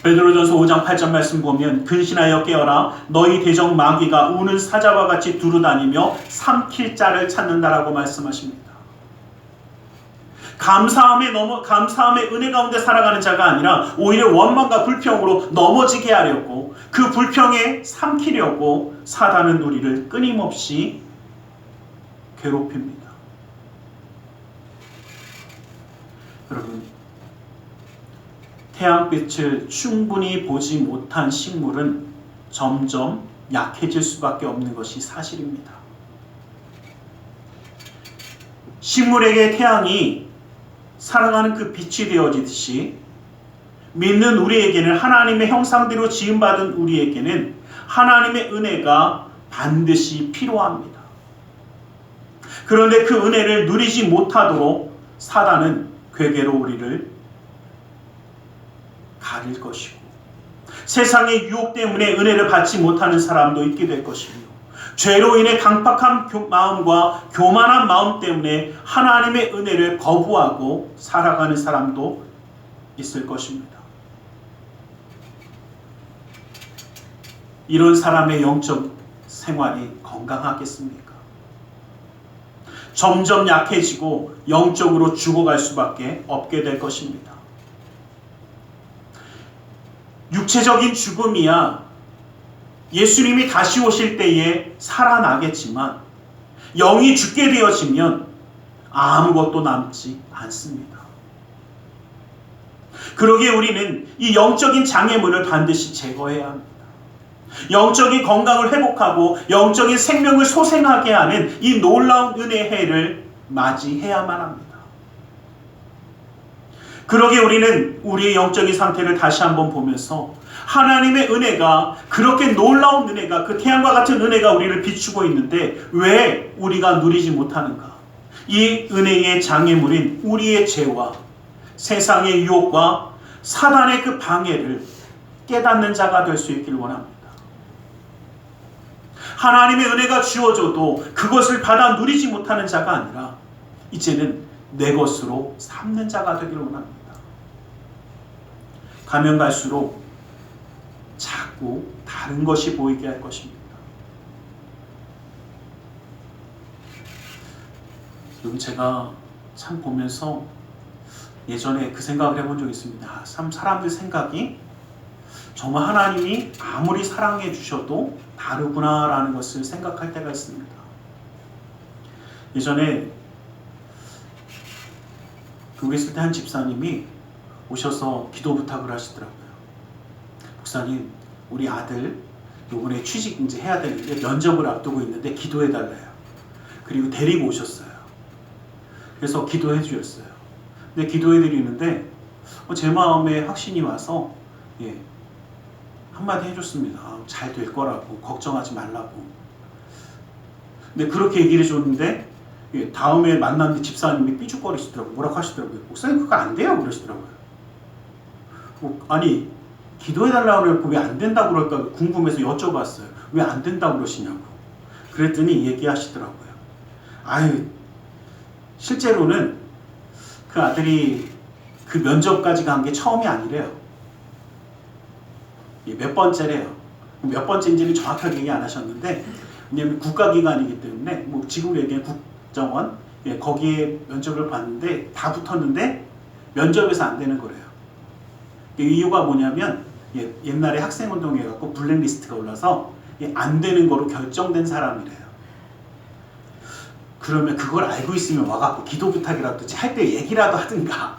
베드로전서 5장 8절 말씀 보면 근신하여 깨어라, 너희 대적 마귀가 우는 사자와 같이 두루다니며 삼킬 자를 찾는다라고 말씀하십니다. 감사함의 은혜 가운데 살아가는 자가 아니라 오히려 원망과 불평으로 넘어지게 하려고, 그 불평에 삼키려고 사단은 우리를 끊임없이 괴롭힙니다. 여러분, 태양빛을 충분히 보지 못한 식물은 점점 약해질 수밖에 없는 것이 사실입니다. 식물에게 태양이 사랑하는 그 빛이 되어지듯이 믿는 우리에게는, 하나님의 형상대로 지음받은 우리에게는 하나님의 은혜가 반드시 필요합니다. 그런데 그 은혜를 누리지 못하도록 사단은 괴계로 우리를 가릴 것이고, 세상의 유혹 때문에 은혜를 받지 못하는 사람도 있게 될 것이며, 죄로 인해 강팍한 마음과 교만한 마음 때문에 하나님의 은혜를 거부하고 살아가는 사람도 있을 것입니다. 이런 사람의 영적 생활이 건강하겠습니까? 점점 약해지고 영적으로 죽어갈 수밖에 없게 될 것입니다. 육체적인 죽음이야 예수님이 다시 오실 때에 살아나겠지만, 영이 죽게 되어지면 아무것도 남지 않습니다. 그러기에 우리는 이 영적인 장애물을 반드시 제거해야 합니다. 영적인 건강을 회복하고 영적인 생명을 소생하게 하는 이 놀라운 은혜의 해를 맞이해야만 합니다. 그러기에 우리는 우리의 영적인 상태를 다시 한번 보면서 하나님의 은혜가, 그렇게 놀라운 은혜가, 그 태양과 같은 은혜가 우리를 비추고 있는데 왜 우리가 누리지 못하는가? 이 은혜의 장애물인 우리의 죄와 세상의 유혹과 사단의 그 방해를 깨닫는 자가 될 수 있길 원합니다. 하나님의 은혜가 주어져도 그것을 받아 누리지 못하는 자가 아니라 이제는 내 것으로 삼는 자가 되기를 원합니다. 가면 갈수록 자꾸 다른 것이 보이게 할 것입니다. 여러분, 제가 참 보면서 예전에 그 생각을 해본 적이 있습니다. 참 사람들 생각이 정말 하나님이 아무리 사랑해 주셔도 다르구나라는 것을 생각할 때가 있습니다. 예전에 교회 있을 때 한 집사님이 오셔서 기도 부탁을 하시더라고요. 목사님, 우리 아들 요번에 취직 이제 해야 되는데 면접을 앞두고 있는데 기도해 달라요. 그리고 데리고 오셨어요. 그래서 기도해 주셨어요. 근데 기도해 드리는데 제 마음에 확신이 와서 한마디 해줬습니다. 잘 될 거라고, 걱정하지 말라고. 근데 그렇게 얘기를 해줬는데 다음에 만났는데 집사님이 삐죽거리시더라고요. 뭐라고 하시더라고요. 목사님 그거 안 돼요 그러시더라고요. 아니 기도해달라고 그러고 왜 안 된다고 그럴까 궁금해서 여쭤봤어요. 왜 안 된다고 그러시냐고. 그랬더니 얘기하시더라고요. 아유, 실제로는 그 아들이 그 면접까지 간 게 처음이 아니래요. 몇 번째래요. 몇 번째인지는 정확하게 얘기 안 하셨는데, 왜냐면 국가기관이기 때문에 뭐 지금으로 얘기하면 국정원, 거기에 면접을 봤는데 다 붙었는데 면접에서 안 되는 거래요. 이유가 뭐냐면 옛날에 학생운동회 갖고 블랙리스트가 올라서 안 되는 거로 결정된 사람이래요. 그러면 그걸 알고 있으면 와갖고 기도 부탁이라도 할 때 얘기라도 하든가.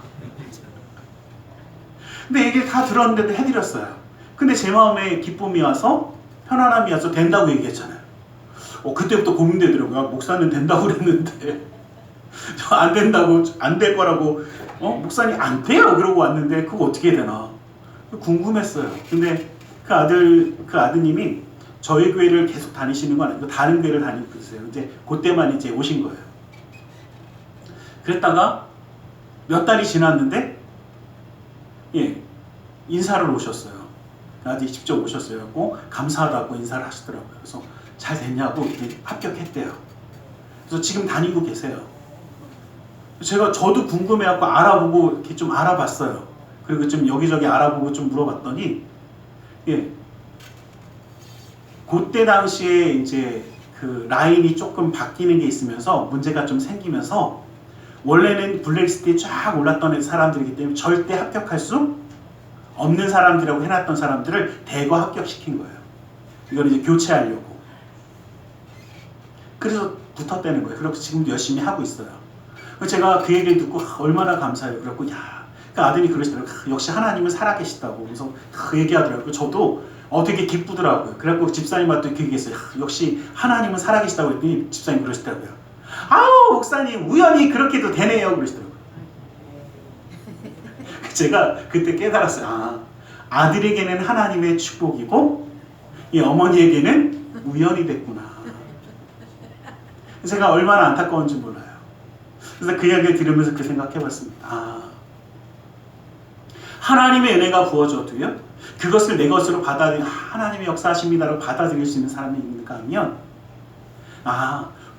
근데 얘기를 다 들었는데도 해드렸어요. 근데 제 마음에 기쁨이 와서 편안함이 와서 된다고 얘기했잖아요. 그때부터 고민되더라고요. 목사는 된다고 그랬는데 저 안 된다고, 안 될 거라고 목사님 안 돼요 그러고 왔는데 그거 어떻게 되나 궁금했어요. 근데 그 아드님이 저희 교회를 계속 다니시는 건 아니고 다른 교회를 다니고 있어요. 이제 그때만 이제 오신 거예요. 그랬다가 몇 달이 지났는데 인사를 오셨어요. 아들이 직접 오셨어요. 감사하다고 인사를 하시더라고요. 그래서 잘 됐냐고 합격했대요. 그래서 지금 다니고 계세요. 저도 궁금해갖고 알아보고 이렇게 좀 알아봤어요. 그리고 좀 여기저기 알아보고 좀 물어봤더니 그때 당시에 이제 그 라인이 조금 바뀌는 게 있으면서 문제가 좀 생기면서 원래는 블랙리스트에 쫙 올랐던 사람들이기 때문에 절대 합격할 수 없는 사람들이라고 해놨던 사람들을 대거 합격시킨 거예요. 이걸 이제 교체하려고. 그래서 붙었다는 거예요. 그래서 지금도 열심히 하고 있어요. 제가 그 얘기를 듣고 얼마나 감사해요. 그래갖고 그 아들이 그러시더라고요. 역시 하나님은 살아계시다고. 그래서 그 얘기하더라고요. 저도 되게 기쁘더라고요. 그래갖고 집사님한테 그 얘기했어요. 역시 하나님은 살아계시다고 했더니 집사님 그러시더라고요. 아우 목사님 우연히 그렇게도 되네요 그러시더라고요. 제가 그때 깨달았어요. 아들에게는 하나님의 축복이고 이 어머니에게는 우연이 됐구나. 제가 얼마나 안타까운지 몰라요. 그래서 그 이야기를 들으면서 그 생각해봤습니다. 하나님의 은혜가 부어져도요 그것을 내 것으로 받아들이는 하나님의 역사하십니다라고 받아들일 수 있는 사람이 있는가 하면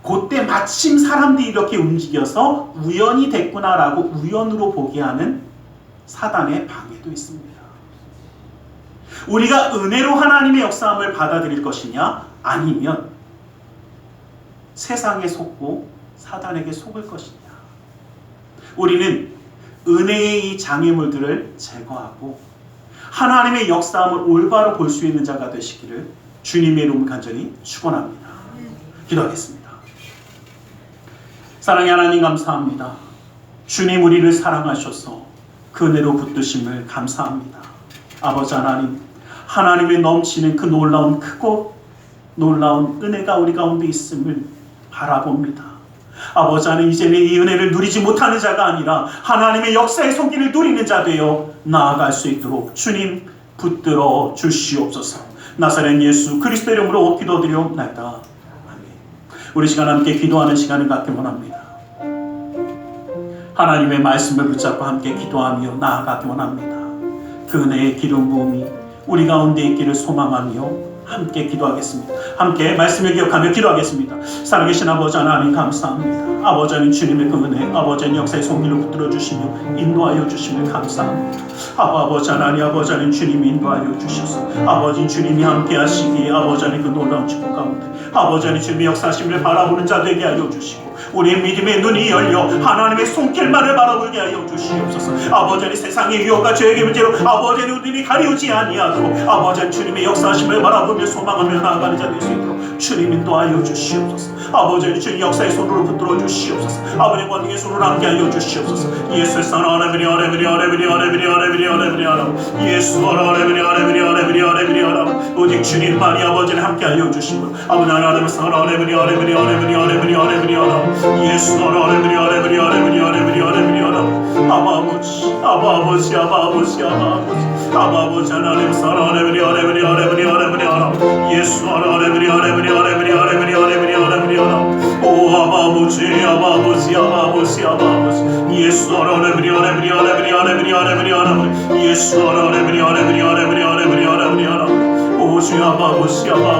그때 마침 사람들이 이렇게 움직여서 우연이 됐구나라고 우연으로 보게 하는 사단의 방해도 있습니다. 우리가 은혜로 하나님의 역사함을 받아들일 것이냐 아니면 세상에 속고 사단에게 속을 것이냐. 우리는 은혜의 이 장애물들을 제거하고 하나님의 역사함을 올바로 볼 수 있는 자가 되시기를 주님의 이름으로 간절히 축원합니다. 기도하겠습니다. 사랑의 하나님 감사합니다. 주님 우리를 사랑하셔서 그 은혜로 붙드심을 감사합니다. 아버지 하나님, 하나님의 넘치는 그 놀라운 크고 놀라운 은혜가 우리 가운데 있음을 바라봅니다. 아버지 하나님, 이제는 이 은혜를 누리지 못하는 자가 아니라 하나님의 역사의 손길을 누리는 자 되어 나아갈 수 있도록 주님 붙들어 주시옵소서. 나사렛 예수 그리스도 이름으로 기도드리옵나이다. 아멘. 우리 시간 함께 기도하는 시간을 갖기 원합니다. 하나님의 말씀을 붙잡고 함께 기도하며 나아가기 원합니다. 그 은혜의 기름 부음이 우리 가운데 있기를 소망하며 함께 기도하겠습니다. 함께 말씀을 기억하며 기도하겠습니다. 살아계신 아버지 하나님 감사합니다. 아버지 하나님 주님의 그 은혜, 아버지 하나님 역사의 손길을 붙들어 주시며 인도하여 주심을 감사합니다. 아버지 하나님 주님이 인도하여 주셔서 아버지 주님이 함께 하시기에 아버지 하나님 그 놀라운 축복 가운데 아버지 하나님 주님의 역사하심을 바라보는 자 되게 하여 주시고 우리의 믿음의 눈이 열려 하나님의 손길만을 바라보게 하여 주시옵소서. 아버지 하나님 세상의 유혹과 죄의 문제로 아버지 하나님 우리를 가리우지 아니하도록 아버지 하나님 주님의 역사하심을 바라보며 소망하며 나아가는 자 될 수 있도록 주님 인도하여 주시옵소서. 아버지 하나님 주님 역사의 손으로 붙들어 주시옵소서. 아버지 권능의 손으로 함께 하여 주시옵소서. 예수 사랑하네 예수 하나네 오직 주님만이 아버지를 함께 하여 주시고 아버지 하나님 사랑하네 예수 하나네 아버지 하나님 사랑하네 예수 하나네 오 아버지 예수 하나네 예수 하나네 오 주여 아버지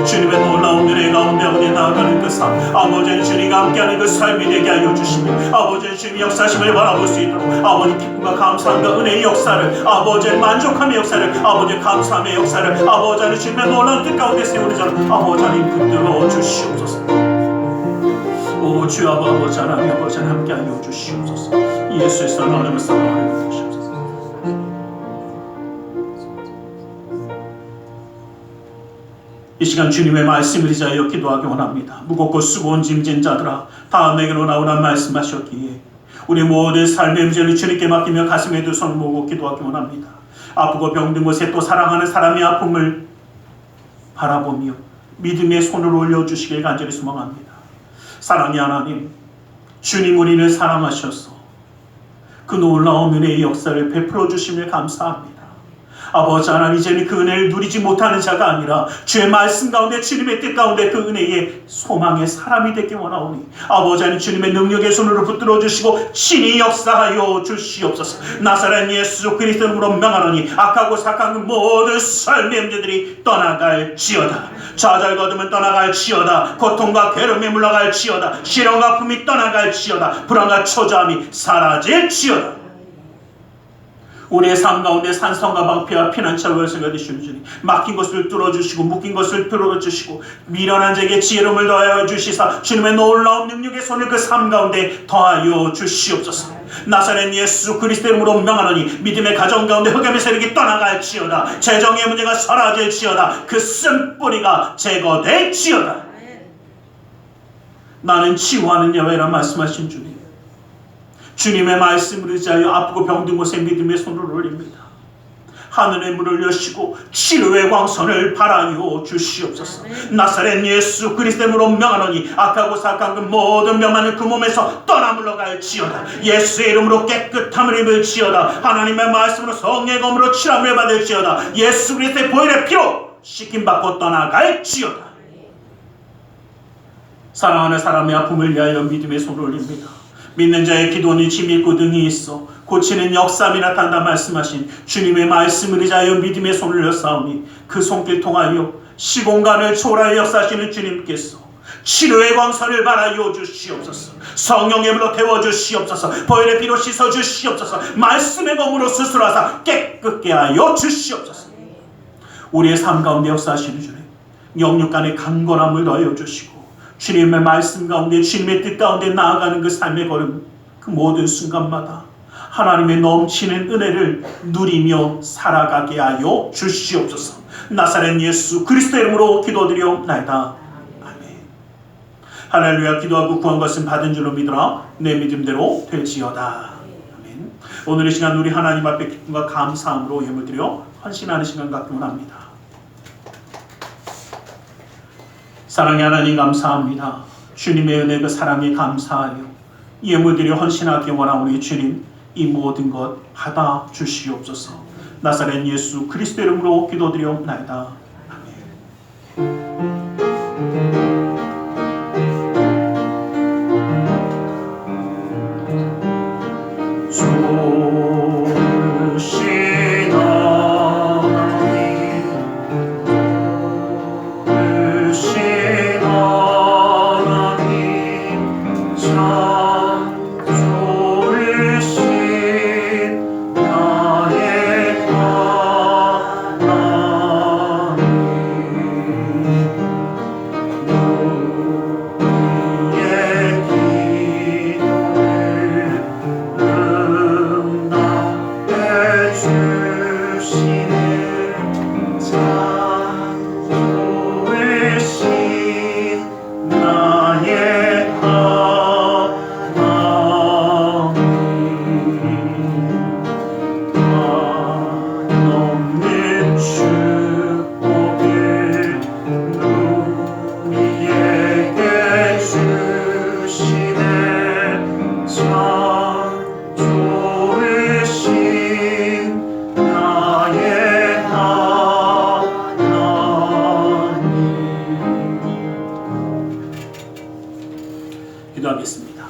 주님의 놀라운 은혜 가운데 우리 나아가는 그 삶 아버지 주님과 함께하는 그 삶이 되게 하여 주시며 아버지 주님의 역사심을 바라볼 수 있도록 아버지 기쁨과 감사함과 은혜의 역사를 아버지 만족함의 역사를 아버지 감사함의 역사를 아버지 주님의 놀라운 뜻 가운데 세우는 아버지 붙들어 주시옵소서. 오 주여 아버지 하나님 함께하여 주시옵소서. 예수의 사랑을 사랑하여 주시옵소서. 이 시간 주님의 말씀을 의지하여 기도하기 원합니다. 무겁고 수고온 짐진 자들아 다 내게로 나오라 말씀하셨기에 우리 모든 삶의 문제를 주님께 맡기며 가슴에 두 손을 모으고 기도하기 원합니다. 아프고 병든 곳에 또 사랑하는 사람의 아픔을 바라보며 믿음의 손을 올려주시길 간절히 소망합니다. 사랑의 하나님, 주님 우리를 사랑하셔서 그 놀라운 은혜의 역사를 베풀어 주심을 감사합니다. 아버지 하나님 이제는 그 은혜를 누리지 못하는 자가 아니라 주의 말씀 가운데 주님의 뜻 가운데 그 은혜의 소망의 사람이 되기 원하오니 아버지 하나님 주님의 능력의 손으로 붙들어 주시고 친히 역사하여 주시옵소서. 나사렛 예수 그리스도 이름으로 명하노니 악하고 사악한 그 모든 삶의 문제들이 떠나갈지어다. 좌절거둠은 떠나갈지어다. 고통과 괴로움이 물러갈지어다. 시련과 아픔이 떠나갈지어다. 불안과 초조함이 사라질지어다. 우리의 삶 가운데 산성과 방패와 피난처 열쇠가 되시는 주님, 막힌 것을 뚫어주시고 묶인 것을 풀어주시고 미련한 자에게 지혜로움을 더하여 주시사 주님의 놀라운 능력의 손을 그 삶 가운데 더하여 주시옵소서. 나사렛 예수 그리스도 이름으로 명하노니 믿음의 가정 가운데 흑암의 세력이 떠나갈지어다. 재정의 문제가 사라질지어다. 그 쓴뿌리가 제거될지어다. 나는 치유하는 여호와라 말씀하신 주님, 주님의 말씀을 의지하여 아프고 병든 곳에 믿음의 손을 올립니다. 하늘의 문을 여시고 치료의 광선을 발하여 주시옵소서. 나사렛 예수 그리스도 이름으로 명하노니 악하고 사악한 그 모든 병만을 그 몸에서 떠나 물러갈지어다. 예수의 이름으로 깨끗함을 입을지어다. 하나님의 말씀으로 성령의 검으로 칠함을 받을지어다. 예수 그리스도의 보혈의 피로 씻김받고 떠나갈지어다. 사랑하는 사람의 아픔을 위하여 믿음의 손을 올립니다. 믿는 자의 기도는 힘있고 능이 있어 고치는 역사함이 나타난다 말씀하신 주님의 말씀을 의지하여 믿음의 손을 여사오니 그 손길 통하여 시공간을 초월하여 역사하시는 주님께서 치료의 광선을 발하여 주시옵소서. 성령의 불로 태워주시옵소서. 보혈의 피로 씻어주시옵소서. 말씀의 검으로 수술하사 깨끗게 하여 주시옵소서. 우리의 삶 가운데 역사하시는 주님, 영육간의 강건함을 더하여 주시고 주님의 말씀 가운데 주님의 뜻 가운데 나아가는 그 삶의 걸음, 그 모든 순간마다 하나님의 넘치는 은혜를 누리며 살아가게 하여 주시옵소서. 나사렛 예수 그리스도 이름으로 기도드리옵나이다. 아멘. 할렐루야. 기도하고 구한 것은 받은 줄로 믿으라. 내 믿음대로 될지어다. 아멘. 오늘 이 시간 우리 하나님 앞에 기쁨과 감사함으로 예물드려 헌신하는 시간 갖기 원합니다. 사랑의 하나님 감사합니다. 주님의 은혜 그 사랑에 감사하여 예물드려 헌신하기 원하는 우리 주님, 이 모든 것 받아 주시옵소서. 나사렛 예수 그리스도 이름으로 기도드리옵나이다. 기도하겠습니다.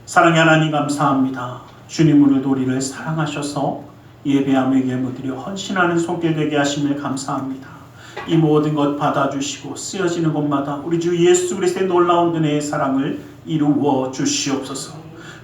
사랑의 하나님 감사합니다. 주님 오늘도 우리를 사랑하셔서 예배함에 예물드려 헌신하는 손길 되게 하심을 감사합니다. 이 모든 것 받아주시고 쓰여지는 곳마다 우리 주 예수 그리스도의 놀라운 은혜의 사랑을 이루어 주시옵소서.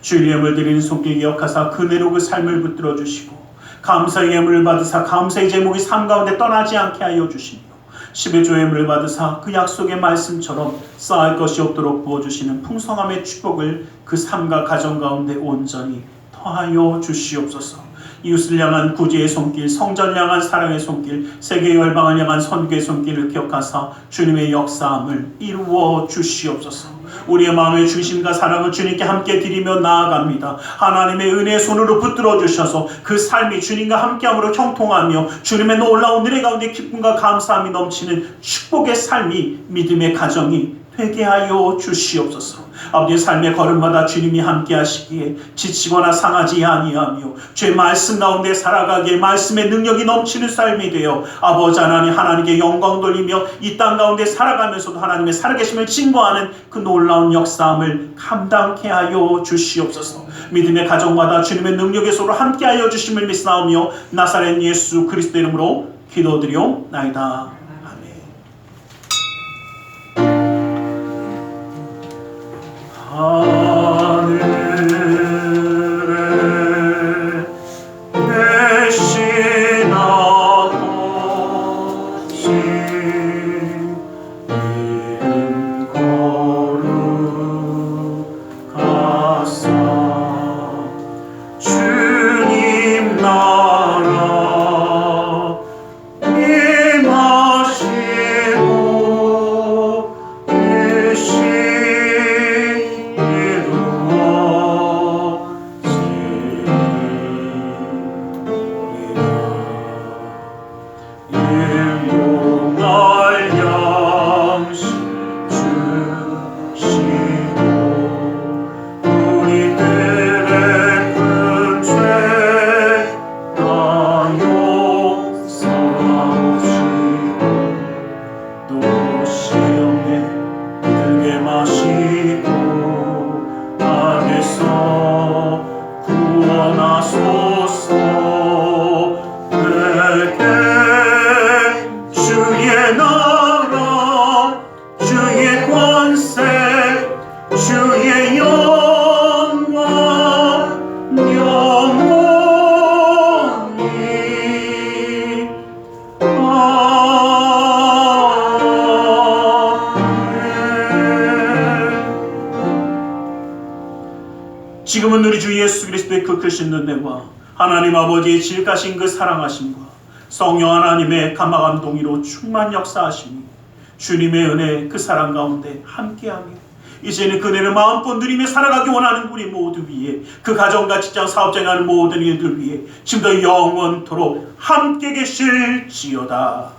주의 예물 드리는 손길 기억하사 그대로 그 삶을 붙들어 주시고 감사의 예물을 받으사 감사의 제목이 삶 가운데 떠나지 않게 하여 주시며 10의 예물을 받으사 그 약속의 말씀처럼 쌓을 것이 없도록 부어주시는 풍성함의 축복을 그 삶과 가정 가운데 온전히 더하여 주시옵소서. 이웃을 향한 구제의 손길, 성전을 향한 사랑의 손길, 세계 열방을 향한 선교의 손길을 기억하사 주님의 역사함을 이루어 주시옵소서. 우리의 마음의 중심과 사랑을 주님께 함께 드리며 나아갑니다. 하나님의 은혜의 손으로 붙들어 주셔서 그 삶이 주님과 함께함으로 형통하며 주님의 놀라운 은혜 가운데 기쁨과 감사함이 넘치는 축복의 삶이 믿음의 가정이 되게 하여 주시옵소서. 아버지의 삶의 걸음마다 주님이 함께 하시기에 지치거나 상하지 아니하며 주의 말씀 가운데 살아가기에 말씀의 능력이 넘치는 삶이 되어 아버지 하나님께 영광 돌리며 이 땅 가운데 살아가면서도 하나님의 살아계심을 증거하는 그 놀라운 역사함을 감당케 하여 주시옵소서. 믿음의 가정마다 주님의 능력의 소로 함께 하여 주심을 믿사오며 나사렛 예수 그리스도 이름으로 기도드리옵나이다. 하늘에 대신하신 이름 거룩하사 주님 나라 임하시고 지금은 우리 주 예수 그리스도의 그 크신 은혜와 하나님 아버지의 질까신 그 사랑하심과 성령 하나님의 감화감동이로 충만 역사하심이 주님의 은혜 그 사랑 가운데 함께하며 이제는 그네를 마음껏 누리며 살아가기 원하는 우리 모두 위해, 그 가정과 직장 사업장에 하는 모든 이들 위해 지금도 영원토록 함께 계실지어다.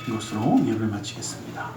이것으로 예배를 마치겠습니다.